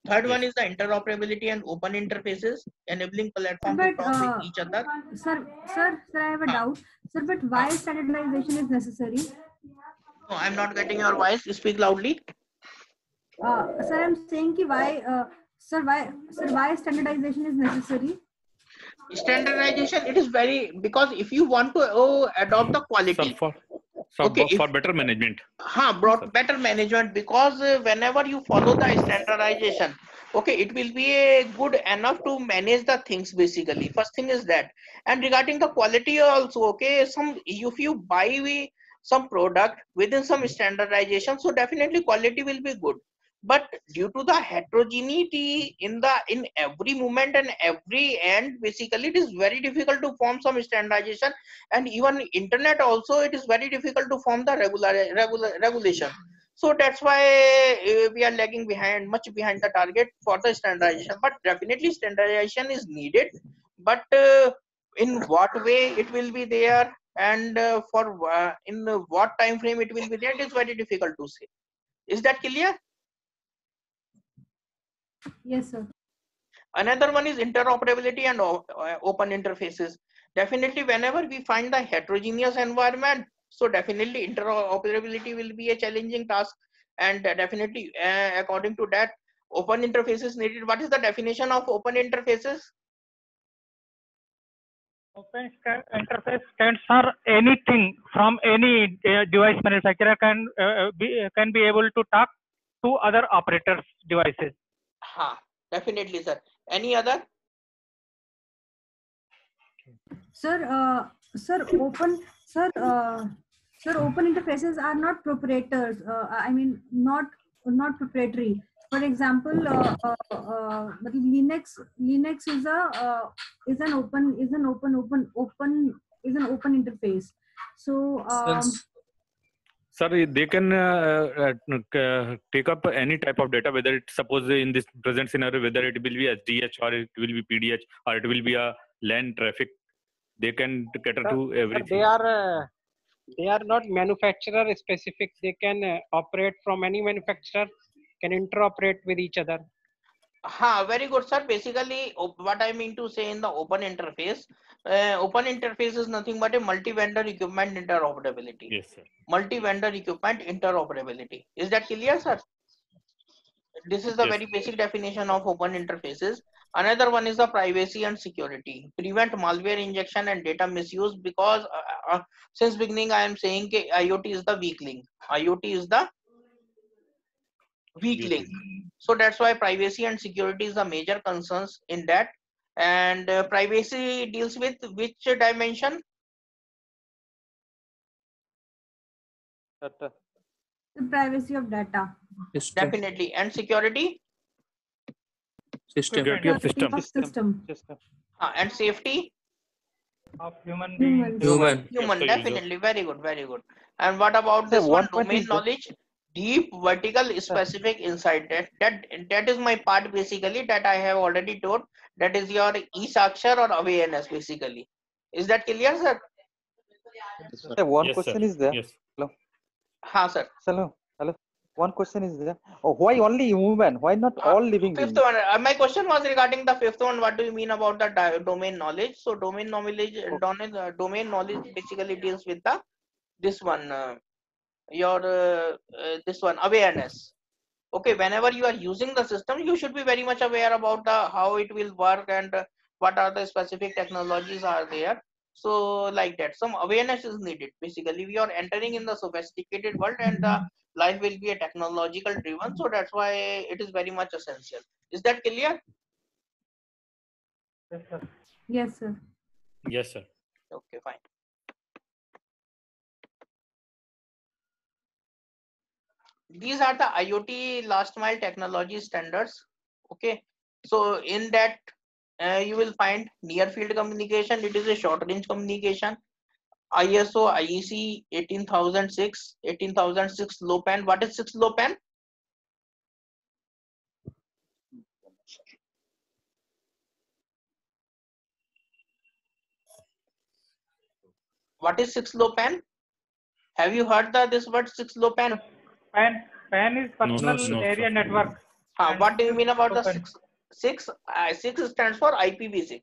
[SPEAKER 4] Third one is the interoperability and open interfaces, enabling platforms to talk with each other.
[SPEAKER 6] Sir, I have a doubt. Sir, but why standardization is necessary?
[SPEAKER 4] No, I'm not getting your voice. Speak loudly.
[SPEAKER 6] Sir, I'm saying ki why standardization is necessary?
[SPEAKER 4] Standardization, it is very, because if you want to adopt the
[SPEAKER 5] Sir,
[SPEAKER 4] quality,
[SPEAKER 5] for
[SPEAKER 4] okay,
[SPEAKER 5] better management.
[SPEAKER 4] brought better management, because whenever you follow the standardization, okay, it will be a good enough to manage the things basically. First thing is that. And regarding the quality also, okay, if you buy some product within some standardization, so definitely quality will be good. But due to the heterogeneity in every moment and every end, basically it is very difficult to form some standardization. And even internet also, it is very difficult to form the regulation. So that's why we are lagging behind, much behind the target for the standardization. But definitely standardization is needed, but in what way it will be there, and in what time frame it will be there, it is very difficult to say. Is that clear?
[SPEAKER 6] Yes, sir.
[SPEAKER 4] Another one is interoperability and open interfaces. Definitely, whenever we find the heterogeneous environment, so definitely interoperability will be a challenging task. And definitely, according to that, open interfaces needed. What is the definition of open interfaces?
[SPEAKER 8] Open interface stands for anything from any device manufacturer can be able to talk to other operators' devices.
[SPEAKER 4] Definitely, sir. Any other?
[SPEAKER 6] Sir, open interfaces are not proprietors. I mean, not proprietary. For example, Linux is an open interface. So
[SPEAKER 5] Sir, they can take up any type of data, whether it, suppose in this present scenario, whether it will be SDH or it will be PDH or it will be a LAN traffic. They can cater to everything.
[SPEAKER 13] They are not manufacturer specific. They can operate from any manufacturer, can interoperate with each other.
[SPEAKER 4] Very good, sir. Basically, what I mean to say in the open interface is nothing but a multi-vendor equipment interoperability.
[SPEAKER 5] Yes, sir.
[SPEAKER 4] Multi-vendor equipment interoperability. Is that clear, sir? This is the very basic definition of open interfaces. Another one is the privacy and security. Prevent malware injection and data misuse, because since beginning I am saying that IoT is the weak link. IoT is the weak link. So that's why privacy and security is the major concerns in that. And privacy deals with which dimension?
[SPEAKER 6] The privacy of data.
[SPEAKER 4] Definitely. And security?
[SPEAKER 5] Security of system.
[SPEAKER 4] And safety?
[SPEAKER 8] Of human
[SPEAKER 4] beings.
[SPEAKER 8] Human.
[SPEAKER 4] Definitely. Very good. Very good. And what about this one? Domain knowledge? Deep vertical specific insight. That is my part basically, that I have already told. That is your e-Sakshar or awareness basically. Is that clear, sir?
[SPEAKER 7] Sir, one question is there.
[SPEAKER 5] Yes.
[SPEAKER 7] Hello.
[SPEAKER 4] Sir.
[SPEAKER 7] Hello. One question is there. Why only human? Why not all living beings?
[SPEAKER 4] Fifth one. My question was regarding the fifth one. What do you mean about the domain knowledge? So domain knowledge basically deals with this one. This one, awareness. Okay, whenever you are using the system, you should be very much aware about how it will work and what are the specific technologies are there. So like that, some awareness is needed. Basically, we are entering in the sophisticated world, and the life will be a technological driven. So that's why it is very much essential. Is that clear?
[SPEAKER 8] Yes, sir.
[SPEAKER 6] Yes, sir.
[SPEAKER 5] Yes, sir.
[SPEAKER 4] Okay, fine. These are the IoT last mile technology standards. Okay, so in that you will find near field communication. It is a short range communication. ISO IEC 18006 low pan. What is 6 low pan? What is 6 low pan? Have you heard this word 6 low pan?
[SPEAKER 8] PAN is personal area network.
[SPEAKER 4] What do you mean about the 6? 6 stands for IPv6.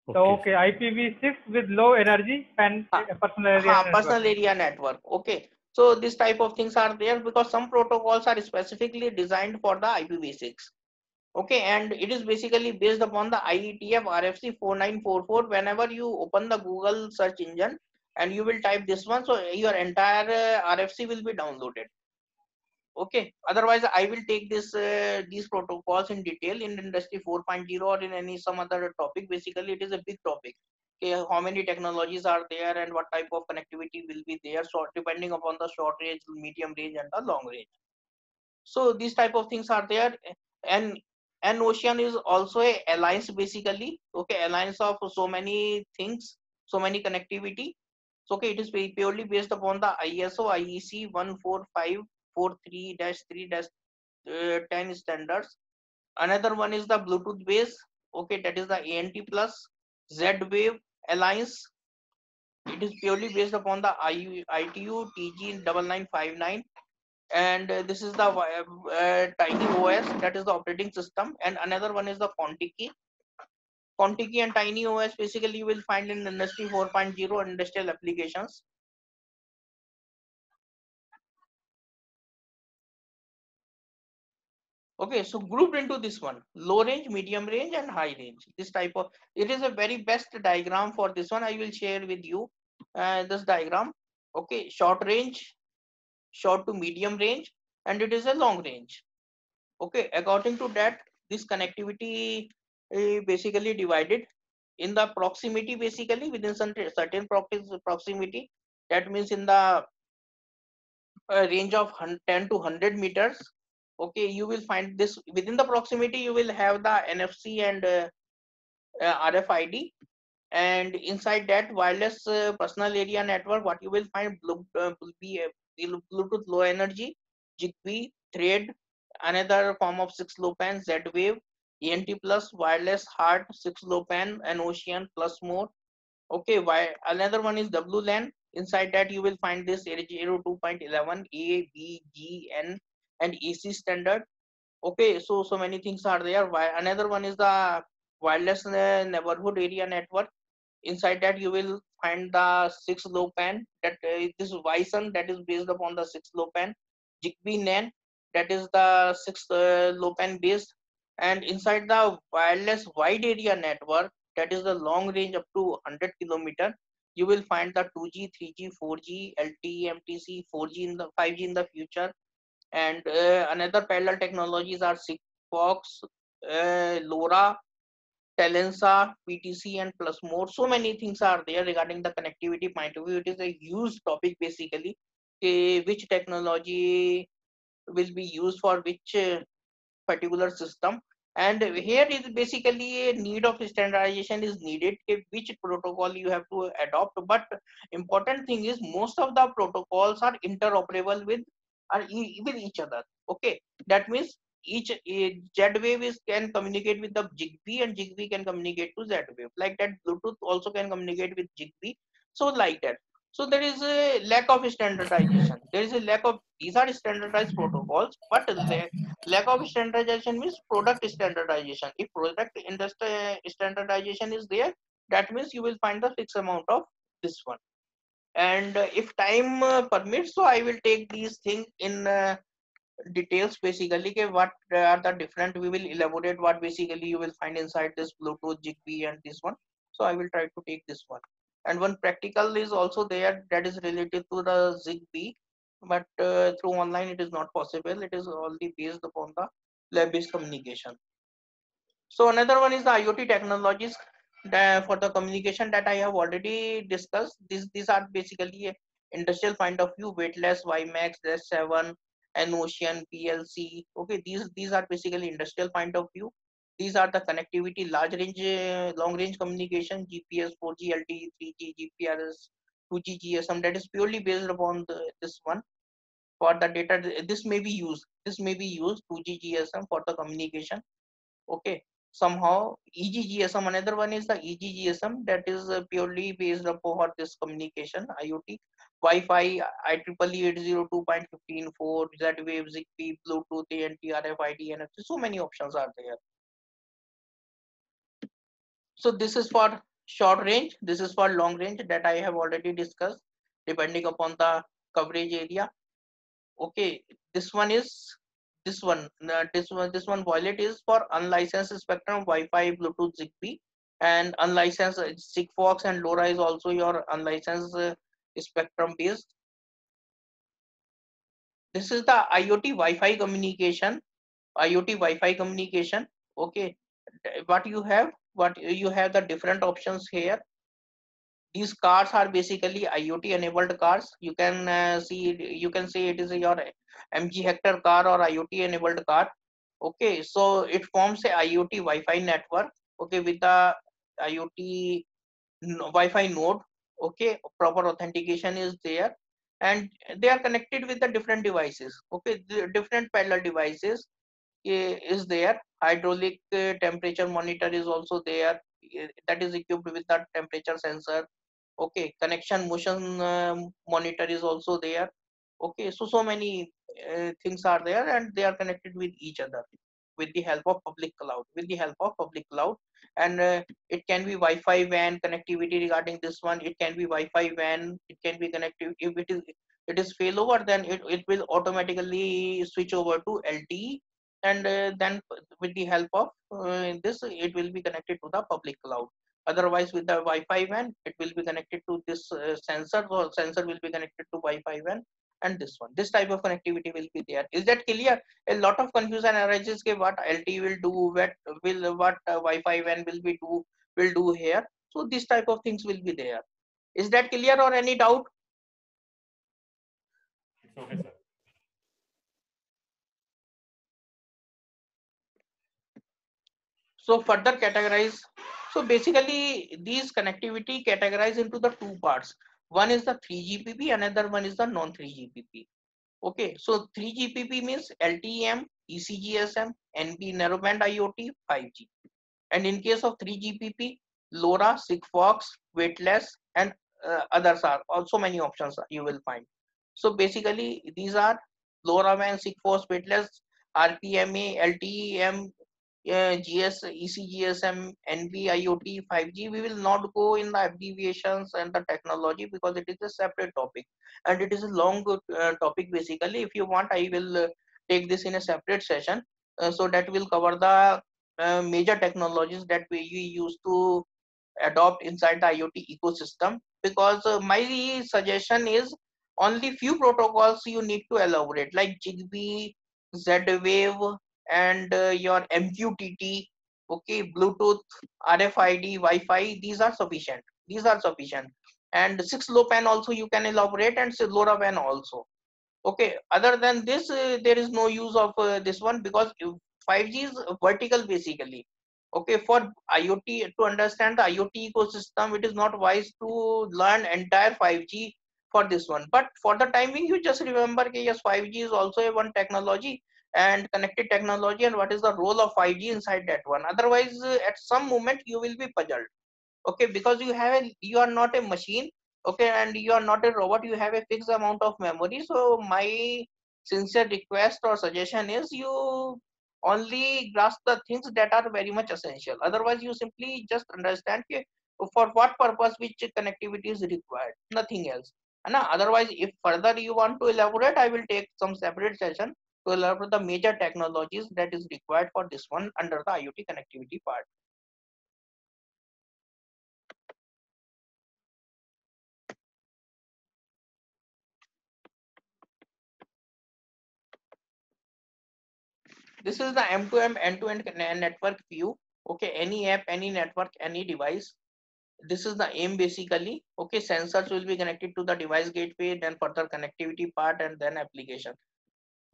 [SPEAKER 8] Okay, IPv6 with low energy PAN personal area network.
[SPEAKER 4] Personal area network. Okay, So this type of things are there because some protocols are specifically designed for the IPv6. Okay, and it is basically based upon the IETF RFC 4944. Whenever you open the Google search engine and you will type this one, so your entire RFC will be downloaded. Okay, otherwise I will take this these protocols in detail in industry 4.0 or in any some other topic. Basically it is a big topic. Okay, how many technologies are there and what type of connectivity will be there, so depending upon the short range, medium range and the long range. So these type of things are there. And ocean is also a alliance basically. Okay, alliance of so many things, so many connectivity. So okay, it is purely based upon the ISO IEC 14543-3-10 standards. Another one is the Bluetooth base. Okay, that is the ANT plus Z-Wave Alliance. It is purely based upon the ITU TG 9959. And this is the Tiny OS, that is the operating system. And another one is the Contiki. Contiki and Tiny OS basically you will find in industry 4.0 industrial applications. Okay, so grouped into this one, low range, medium range and high range. This type of, it is a very best diagram for this one. I will share with you this diagram. Okay, short range, short to medium range, and it is a long range. Okay, according to that, this connectivity basically divided in the proximity, basically within certain proximity. That means in the range of 10 to 100 meters. Okay, you will find this within the proximity. You will have the NFC and RFID, and inside that wireless personal area network. What you will find Bluetooth low energy, Zigbee, Thread, another form of 6LoWPAN, Z-Wave, ENT plus, wireless HART, 6LoWPAN, and Ocean plus more. Okay, why another one is WLAN. Inside that you will find this 802.11 A, B, G, N, and AC standard. Okay, so many things are there. Why another one is the wireless neighborhood area network. Inside that you will find the 6LoWPAN, that this Bison, that is based upon the 6LoWPAN. Zigbee NAN, that is the 6LoWPAN based. And inside the wireless wide area network, that is the long range up to 100 kilometer, you will find the 2G, 3G, 4G, LTE, MTC, 4G in the 5G in the future. And another parallel technologies are Sigfox, LoRa, Telensa, PTC, and plus more. So many things are there regarding the connectivity point of view. It is a huge topic basically. Which technology will be used for which particular system. And here is basically a need of standardization is needed, which protocol you have to adopt. But important thing is most of the protocols are interoperable with with each other. Okay, that means each Z-Wave can communicate with the Zigbee, and Zigbee can communicate to Z-Wave. Like that, Bluetooth also can communicate with Zigbee. So like that. So there is a lack of standardization. There is a lack of, these are standardized protocols, but lack of standardization means product standardization. If product industry standardization is there, that means you will find the fixed amount of this one. And if time permits, so I will take these things in details basically. What are the different, we will elaborate what basically you will find inside this Bluetooth, Zigbee and this one. So I will try to take this one. And one practical is also there, that is related to the Zigbee, but through online it is not possible. It is only based upon the lab-based communication. So another one is the IoT technologies for the communication that I have already discussed. These are basically a industrial point of view, weightless, WiMAX, REST7, and Ocean, PLC. Okay, these are basically industrial point of view. These are the connectivity, large range, long range communication, GPS, 4G, LTE, 3G, GPRS, 2G, GSM. That is purely based upon this one. For the data, this may be used. This may be used 2G, GSM for the communication. Okay, somehow EGGSM, another one is the EGGSM, that is purely based upon this communication IoT. Wi-Fi, IEEE 802.15.4, Z-Wave, Zigbee, Bluetooth, ANT, RFID, NFC. So many options are there. So this is for short range, this is for long range that I have already discussed. Depending upon the coverage area. Okay, this one violet is for unlicensed spectrum, Wi-Fi, Bluetooth, Zigbee, and unlicensed Sigfox and LoRa is also your unlicensed spectrum based. This is the IoT Wi-Fi communication. Okay, what you have the different options here. These cars are basically IoT enabled cars. You can see it is your MG Hector car or IoT enabled car. Okay, so it forms a IoT Wi-Fi network. Okay, with the IoT Wi-Fi node. Okay, proper authentication is there, and they are connected with the different devices. Okay, the different parallel devices is there. Hydraulic temperature monitor is also there, that is equipped with the temperature sensor. Okay, connection motion monitor is also there. Okay, so many things are there, and they are connected with each other with the help of public cloud. And it can be Wi-Fi WAN connectivity. Regarding this one, it can be Wi-Fi WAN, it can be connected. If it is failover, then it will automatically switch over to LTE, and then with the help of this, it will be connected to the public cloud. Otherwise, with the Wi-Fi WAN, it will be connected to this sensor, or sensor will be connected to Wi-Fi WAN, and this type of connectivity will be there. Is that clear? A lot of confusion arises ke what LTE will do, what Wi-Fi WAN will do here. So this type of things will be there. Is that clear, or any doubt?
[SPEAKER 5] Okay, sir.
[SPEAKER 4] So further categorize. So basically these connectivity categorize into the two parts. One is the 3GPP, another one is the non-3GPP. Okay, so 3GPP means LTE-M, ECGSM, NB narrowband IoT, 5G. And in case of 3GPP, LoRa, Sigfox, weightless, and others are also many options you will find. So basically these are LoRaWAN, Sigfox, weightless, RPMA, LTE-M, GS, ECGSM, NB, IoT, 5G. We will not go in the abbreviations and the technology because it is a separate topic, and it is a long topic. Basically, if you want, I will take this in a separate session, so that will cover the major technologies that we use to adopt inside the IoT ecosystem. Because my suggestion is only few protocols you need to elaborate, like Zigbee, Z-Wave, and your MQTT. Okay, Bluetooth, RFID, Wi-Fi. These are sufficient. And 6LoWPAN also you can elaborate, and LoRaWAN also. Okay, other than this, there is no use of this one, because 5G is vertical basically. Okay, for IoT, to understand the IoT ecosystem, it is not wise to learn entire 5G for this one. But for the timing, you just remember that yes, 5G is also a one technology and connected technology, and what is the role of 5G inside that one. Otherwise, at some moment you will be puzzled. Okay, because you are not a machine. Okay, and you are not a robot. You have a fixed amount of memory. So my sincere request or suggestion is you only grasp the things that are very much essential. Otherwise, you simply just understand for what purpose which connectivity is required, nothing else. And otherwise, if further you want to elaborate, I will take some separate session to elaborate the major technologies that is required for this one under the IoT connectivity part. This is the M2M end-to-end network view. Okay, any app, any network, any device. This is the aim basically. Okay, sensors will be connected to the device gateway, then further connectivity part, and then application.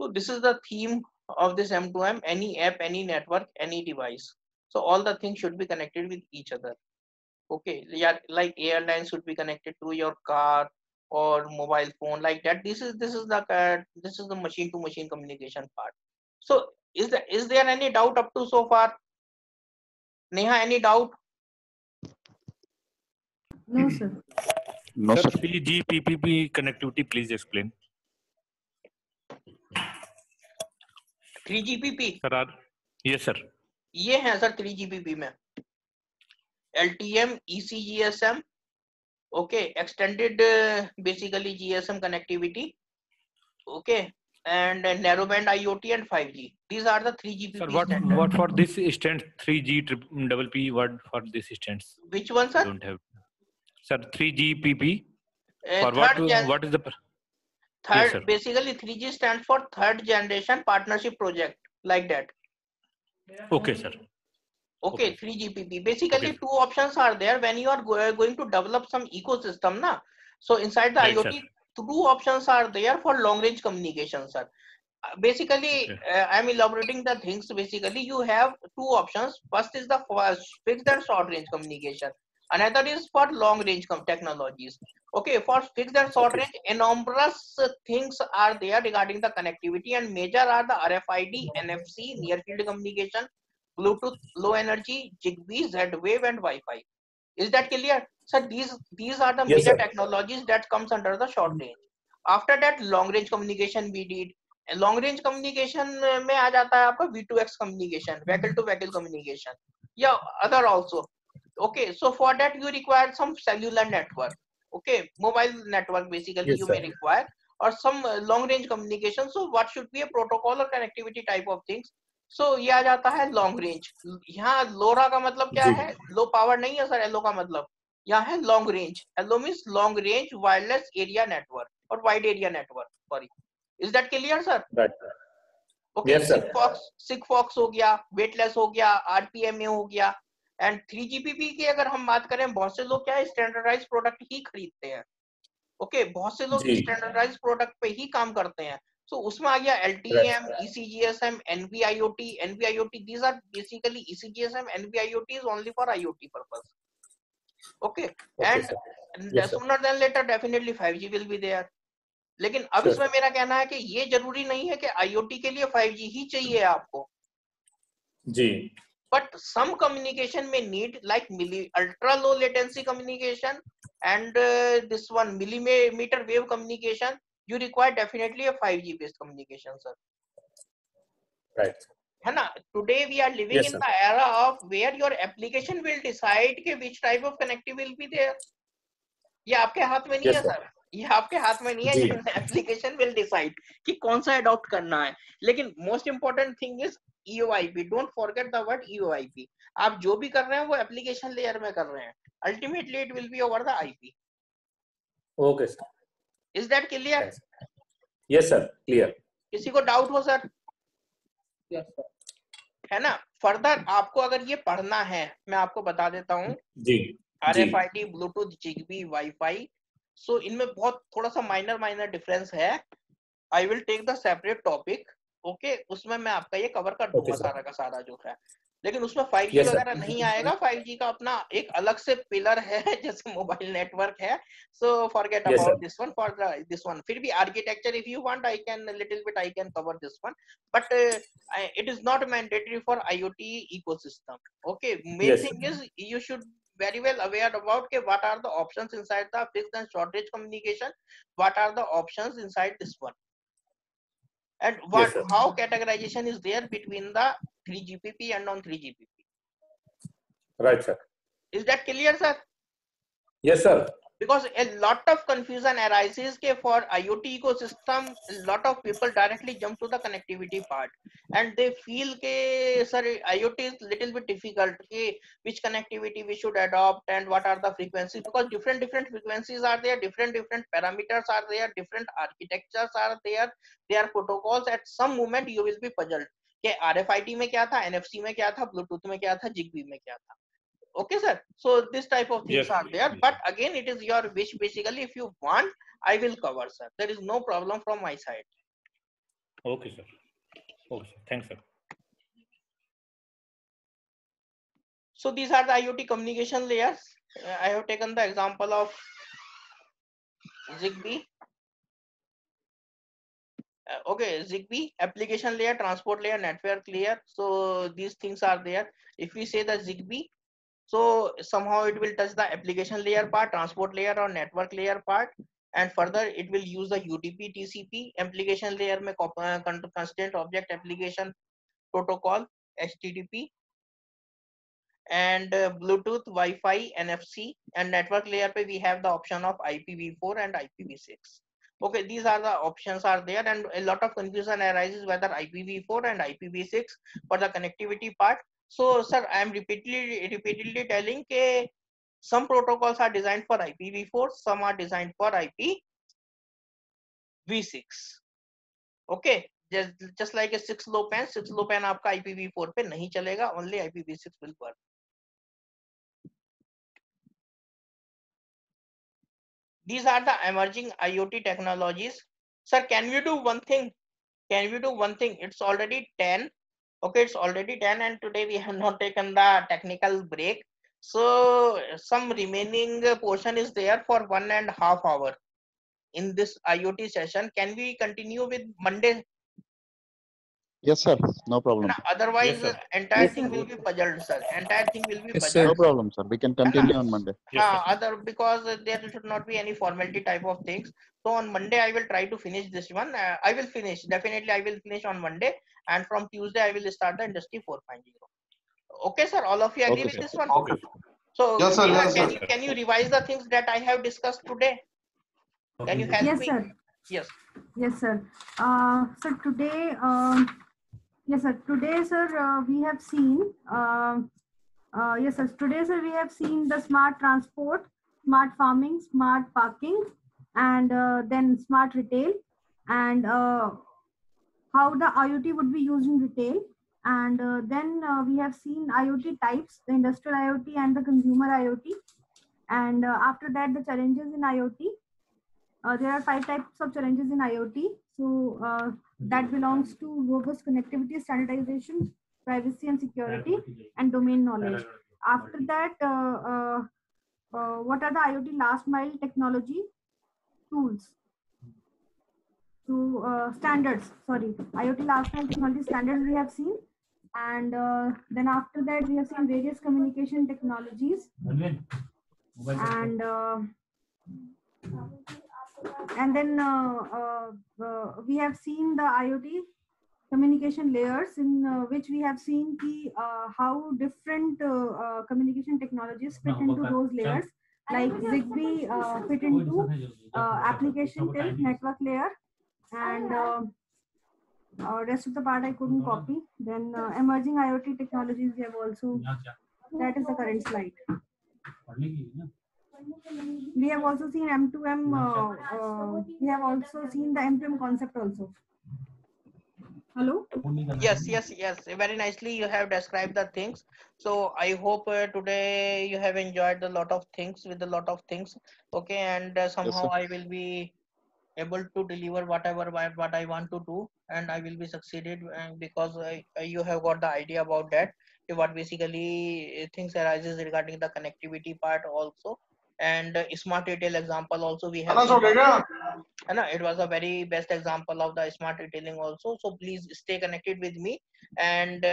[SPEAKER 4] So this is the theme of this M2M: any app, any network, any device. So all the things should be connected with each other. Okay, yeah, like airlines should be connected to your car or mobile phone, like that. This is the machine to machine communication part. So is there any doubt up to so far? Neha, any doubt?
[SPEAKER 6] No, sir.
[SPEAKER 12] No,
[SPEAKER 5] Sir,
[SPEAKER 12] sir.
[SPEAKER 5] 3GPP connectivity, please explain.
[SPEAKER 4] 3GPP?
[SPEAKER 5] Sir, yes, sir.
[SPEAKER 4] ये है sir 3GPP में LTM, ECGSM, Okay, extended basically GSM connectivity. Okay, and narrowband IoT and 5G. These are the 3GPP
[SPEAKER 5] Sir, what
[SPEAKER 4] standard.
[SPEAKER 5] for this stands 3G double P? What for this stands?
[SPEAKER 4] Which one, sir?
[SPEAKER 5] I don't have. Sir, 3GPP. For
[SPEAKER 4] Third
[SPEAKER 5] what is the?
[SPEAKER 4] Third,
[SPEAKER 5] Yes, sir.
[SPEAKER 4] basically 3G stands for third generation partnership project, like that.
[SPEAKER 5] Okay, sir.
[SPEAKER 4] Okay, 3GPP. Basically, two options are there when you are going to develop some ecosystem, na. So inside the
[SPEAKER 5] Right,
[SPEAKER 4] IoT,
[SPEAKER 5] sir.
[SPEAKER 4] two options are there for long range communication, sir. Basically, I'm elaborating the things. Basically, you have two options. First is the fixed and short range communication. Another is for long range technologies. Okay, for fixed and short range, enormous things are there regarding the connectivity, and major are the RFID, NFC, near field communication, Bluetooth, low energy, Zigbee, Z-Wave, and Wi-Fi. Is that clear? So these are the
[SPEAKER 14] Yes,
[SPEAKER 4] major
[SPEAKER 14] sir.
[SPEAKER 4] technologies that comes under the short range. After that, long range communication we did. Long range communication में आ जाता है आपका V2X communication, vehicle to vehicle communication, या other also. Okay, so for that you require some cellular network. Okay, mobile network basically
[SPEAKER 14] Yes,
[SPEAKER 4] you
[SPEAKER 14] sir.
[SPEAKER 4] may require, or some long range communication. So what should be a protocol or connectivity type of things? So ये आ जाता है long range. यहाँ LoRa का मतलब क्या है? Low power नहीं है सर, LO का मतलब यहाँ है long range. LO means long range wireless area network or wide area network. Sorry. Is that clear, sir?
[SPEAKER 14] Right.
[SPEAKER 4] Okay,
[SPEAKER 14] Yes, sir.
[SPEAKER 4] Sigfox हो गया, वेटलेस हो गया, RPMA हो गया, एंड 3GPP की अगर हम बात करें, बहुत से लोग क्या है स्टैंडर्डाइज प्रोडक्ट ही खरीदते हैं. ओके, बहुत से लोग स्टैंडर्डाइज प्रोडक्ट पे ही काम करते हैं. So उसमें आ गया LTE-M, ECGSM, NB-IoT, NB-IoT. These are basically ECGSM, NB-IoT is only for IoT purpose. Okay, and sooner than later definitely 5G will be there. लेकिन अब इसमें मेरा कहना है कि ये जरूरी नहीं है कि IoT के लिए 5G ही चाहिए आपको.
[SPEAKER 14] जी.
[SPEAKER 4] But some communication may need like ultra low latency communication and this one millimeter wave communication. You require definitely a 5G based communication, sir.
[SPEAKER 14] Right.
[SPEAKER 4] है ना? Today we are living in the era of where your application will decide कि which type of connectivity will be there. ये आपके हाथ में नहीं है sir. ये आपके हाथ में नहीं है. एप्लीकेशन विल डिसाइड कि कौन सा अडॉप्ट करना है. लेकिन most important thing is EOIP. Don't forget the word EOIP. आप जो भी कर रहे हैं वो एप्लीकेशन लेयर में कर रहे हैं. Ultimately it will be over the IP.
[SPEAKER 14] Okay sir.
[SPEAKER 4] Is that clear?
[SPEAKER 14] Yes sir, clear.
[SPEAKER 4] किसी को डाउट हो सर?
[SPEAKER 14] Yes sir.
[SPEAKER 4] है ना? फर्दर आपको अगर ये पढ़ना है, मैं आपको बता देता हूँ.
[SPEAKER 14] जी.
[SPEAKER 4] RFID, Bluetooth, Zigbee, Wi-Fi. So इनमें बहुत थोड़ा सा माइनर डिफरेंस है. I will take the separate topic. Okay, उसमें मैं आपका ये कवर कर दूंगा सारा का सारा जो है. लेकिन उसमें 5G वगैरह नहीं आएगा. 5G का अपना एक अलग से पिलर है, जैसे मोबाइल नेटवर्क है. So forget about this one. For this one, फिर भी architecture if you want, I can cover this one. But it is not mandatory for IoT ecosystem. Okay, main thing is you should very well aware about what are the options inside the fixed and short range communication, what are the options inside this one, and how categorization is there between the 3GPP and non 3GPP.
[SPEAKER 14] Right, sir.
[SPEAKER 4] Is that clear, sir?
[SPEAKER 14] Yes, sir.
[SPEAKER 4] Because a lot of confusion arises for IoT ecosystem. A lot of people directly jump to the connectivity part and they feel that sir, IoT is little bit difficult. Which connectivity we should adopt and what are the frequencies? Because different frequencies are there, different parameters are there, different architectures are there. There are protocols. At some moment you will be puzzled. कि RFID में क्या था, NFC में क्या था, Bluetooth में क्या था, Zigbee में क्या था. Okay, sir. So this type of things are there, but again, it is your wish. Basically, if you want, I will cover, sir. There is no problem from my side.
[SPEAKER 5] Okay, sir. Okay, sir. Thanks, sir.
[SPEAKER 4] So these are the IoT communication layers. I have taken the example of Zigbee. Okay, Zigbee, application layer, transport layer, network layer. So these things are there. If we say the Zigbee, so somehow it will touch the application layer part, transport layer or network layer part, and further it will use the UDP TCP. Application layer में constant object application protocol HTTP, and Bluetooth, Wi-Fi, NFC, and network layer pe we have the option of IPv4 and IPv6. Okay, these are the options are there, and a lot of confusion arises whether IPv4 and IPv6 for the connectivity part. So, sir, I am repeatedly telling that some protocols are designed for IPv4, some are designed for IPv6. Okay, just like a 6LoWPAN, 6LoWPAN आपका IPv4 पे नहीं चलेगा, only IPv6 will work. These are the emerging IoT technologies. Sir, can we do one thing? Can we do one thing? It's already 10. Okay, it's already 10, and today we have not taken the technical break. So some remaining portion is there for 1.5 hours in this IoT session. Can we continue with Monday?
[SPEAKER 12] Yes, sir. No problem.
[SPEAKER 4] Otherwise, entire thing will be puzzled, sir. Entire thing will be puzzled.
[SPEAKER 12] No problem, sir. We can continue on Monday.
[SPEAKER 4] Because there should not be any formality type of things. So on Monday, I will try to finish this one. I will finish. Definitely, I will finish on Monday. And from Tuesday, I will start the Industry 4.0. Okay, sir. All of you agree with this one?
[SPEAKER 14] Okay.
[SPEAKER 4] So,
[SPEAKER 14] Yes, sir.
[SPEAKER 4] Neha,
[SPEAKER 14] Yes, sir.
[SPEAKER 4] can you revise the things that I have discussed today? Can you help
[SPEAKER 6] Yes,
[SPEAKER 4] me?
[SPEAKER 6] sir.
[SPEAKER 4] Yes.
[SPEAKER 6] Yes, sir. So today, yes, sir. Today, sir, we have seen. Yes, sir. Today, sir, we have seen the smart transport, smart farming, smart parking, and then smart retail, and how the IoT would be used in retail. And then we have seen IoT types, the industrial IoT and the consumer IoT. And after that, the challenges in IoT. There are 5 types of challenges in IoT. So that belongs to robust connectivity, standardization, privacy and security, and domain knowledge. After that, what are the IoT last mile technology tools? So standards, sorry, IoT last mile technology standards we have seen. And then after that, we have seen various communication technologies. And then we have seen the IoT communication layers, in which we have seen how different communication technologies fit into those layers, like Zigbee fit into application till network layer, and rest of the part I couldn't copy. Then emerging IoT technologies we have also, that is the current slide. We have also seen M2M, we have also seen the M2M concept also. Hello?
[SPEAKER 4] Yes. Very nicely you have described the things. So I hope today you have enjoyed a lot of things with a lot of things. Okay, and somehow I will be able to deliver whatever what I want to do, and I will be succeeded because you have got the idea about that. What basically things arises regarding the connectivity part also, and smart retail example also we have. It was a very best example of the smart retailing also. So please stay connected with me, and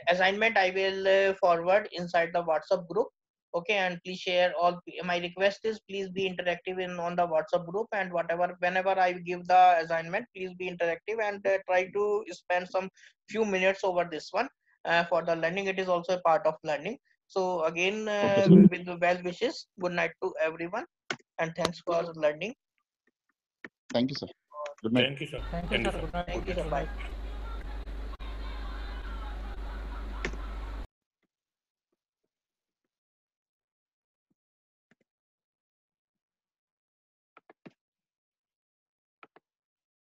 [SPEAKER 4] assignment I will forward inside the WhatsApp group. Okay, and please share all. My request is please be interactive on the WhatsApp group, and whenever I give the assignment, please be interactive and try to spend some few minutes over this one for the learning. It is also a part of learning. So again, with the well wishes, good night to everyone, and thanks for learning.
[SPEAKER 12] Thank you, sir. Good night.
[SPEAKER 5] Thank you, sir.
[SPEAKER 4] Thank you, sir. Good night. Thank you, sir. Bye.